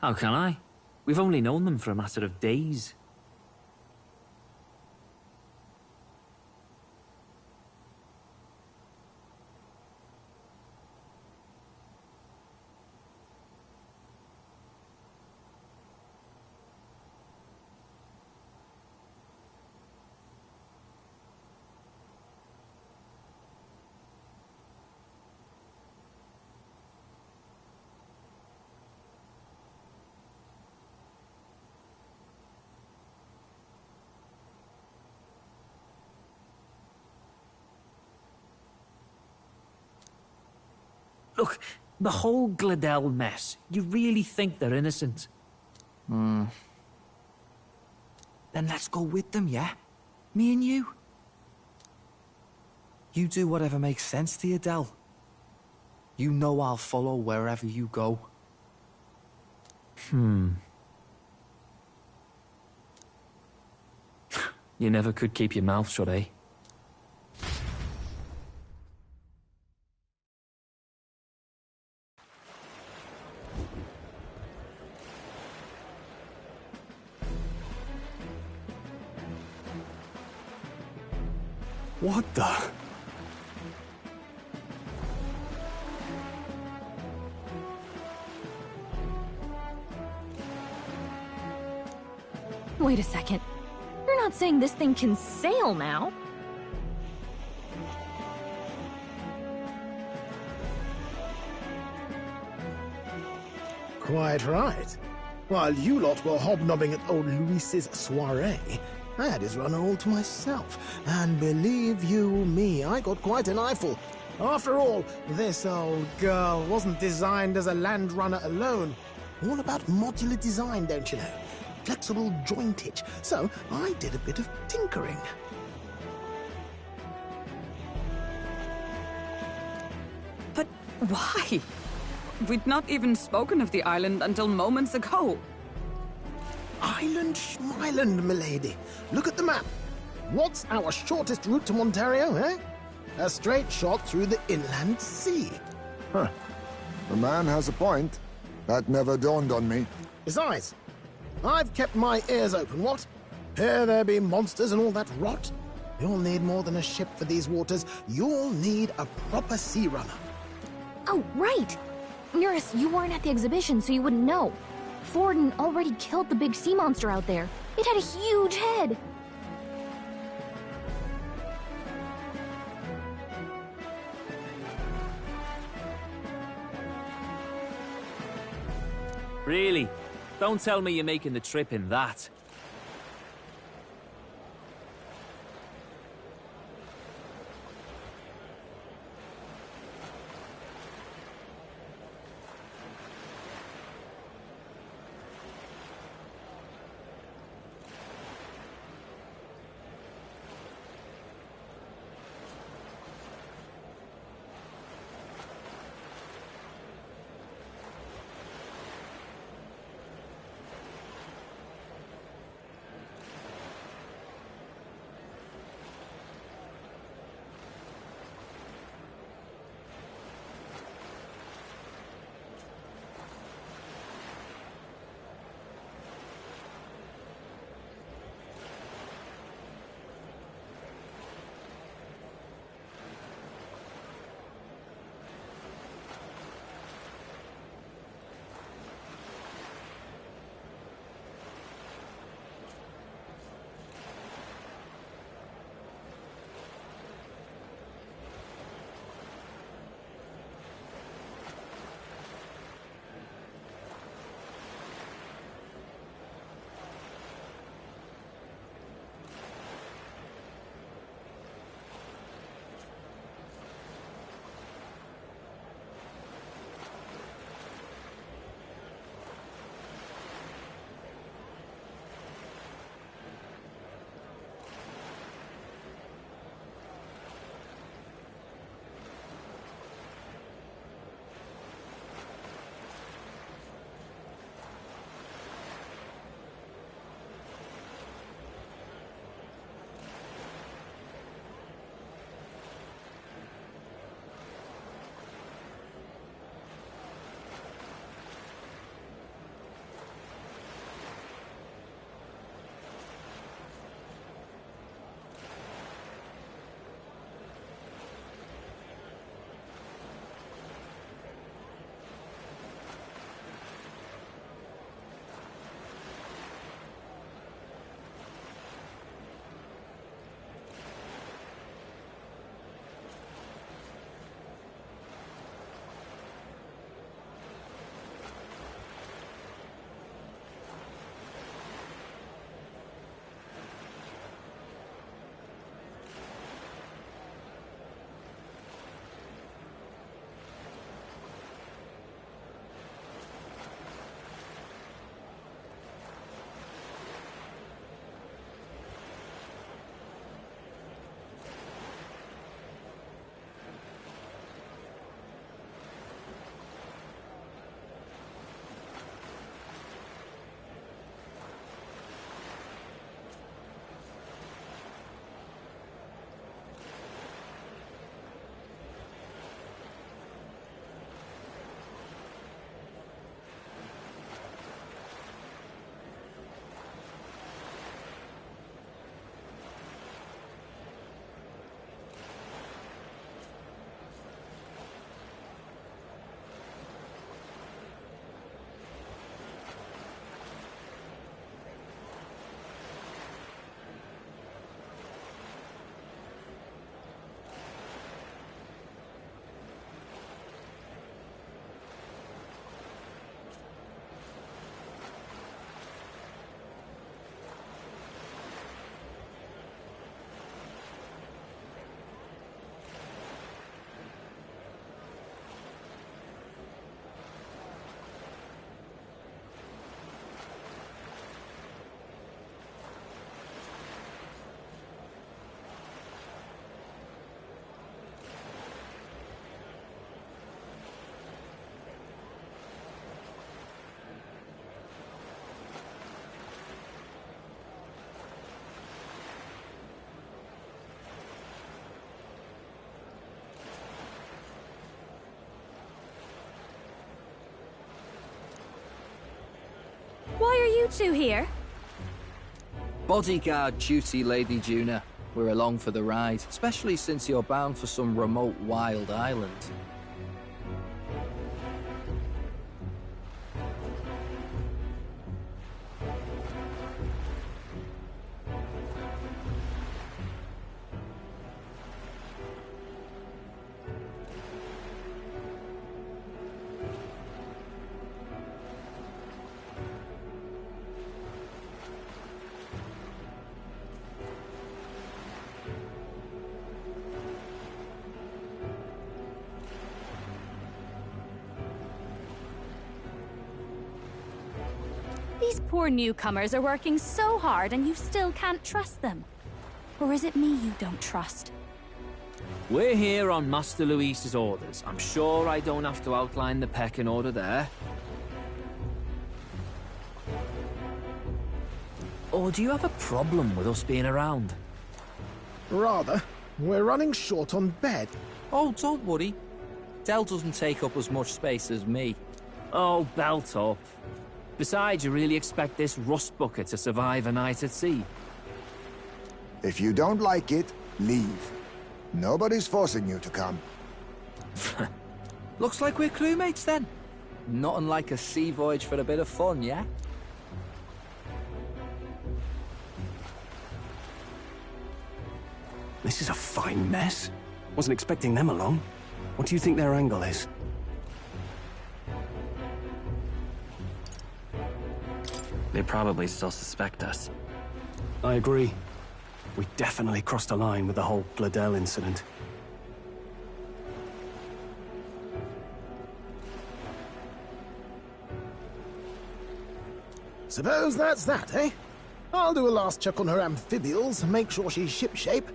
S9: How can I? We've only known them for a matter of days. Look, the whole Gladell mess, you really think they're innocent?
S5: Then let's go with them, yeah? Me and you? You do whatever makes sense to you, Del. You know I'll follow wherever you go.
S9: You never could keep your mouth shut, eh?
S1: What the?
S3: Wait a second. You're not saying this thing can sail now?
S16: Quite right. While you lot were hobnobbing at old Luis's soiree, I had his runner all to myself. And believe you me, I got quite an eyeful. After all, this old girl wasn't designed as a land runner alone. All about modular design, don't you know? Flexible jointage. So I did a bit of tinkering.
S7: But why? We'd not even spoken of the island until moments ago.
S16: Island Schmeiland, milady. Look at the map. What's our shortest route to Ontario, eh? A straight shot through the inland sea.
S6: Huh. The man has a point. That never dawned on me.
S16: Besides, I've kept my ears open, what? Here there be monsters and all that rot. You'll need more than a ship for these waters. You'll need a proper sea runner.
S3: Oh, right! Mirus, you weren't at the exhibition, so you wouldn't know. Forden already killed the big sea monster out there. It had a huge head.
S9: Really? Don't tell me you're making the trip in that.
S14: two here?
S5: Bodyguard duty, Lady Juna. We're along for the ride, especially since you're bound for some remote wild island.
S14: These poor newcomers are working so hard and you still can't trust them. Or is it me you don't trust?
S9: We're here on Master Luis's orders. I'm sure I don't have to outline the pecking order there. Or do you have a problem with us being around?
S16: Rather. We're running short on bed.
S5: Oh, don't worry. Del doesn't take up as much space as me.
S9: Oh, belt up. Besides, you really expect this rust bucket to survive a night at sea?
S6: If you don't like it, leave. Nobody's forcing you to come.
S5: Looks like we're crewmates then. Not unlike a sea voyage for a bit of fun, yeah?
S1: This is a fine mess. Wasn't expecting them along. What do you think their angle is?
S4: They probably still suspect us.
S1: I agree. We definitely crossed a line with the whole Gladell incident.
S16: Suppose that's that, eh? I'll do a last check on her amphibials, make sure she's shipshape.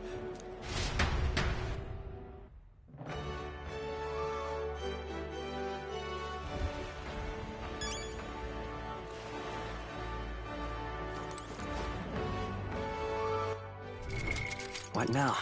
S4: What now?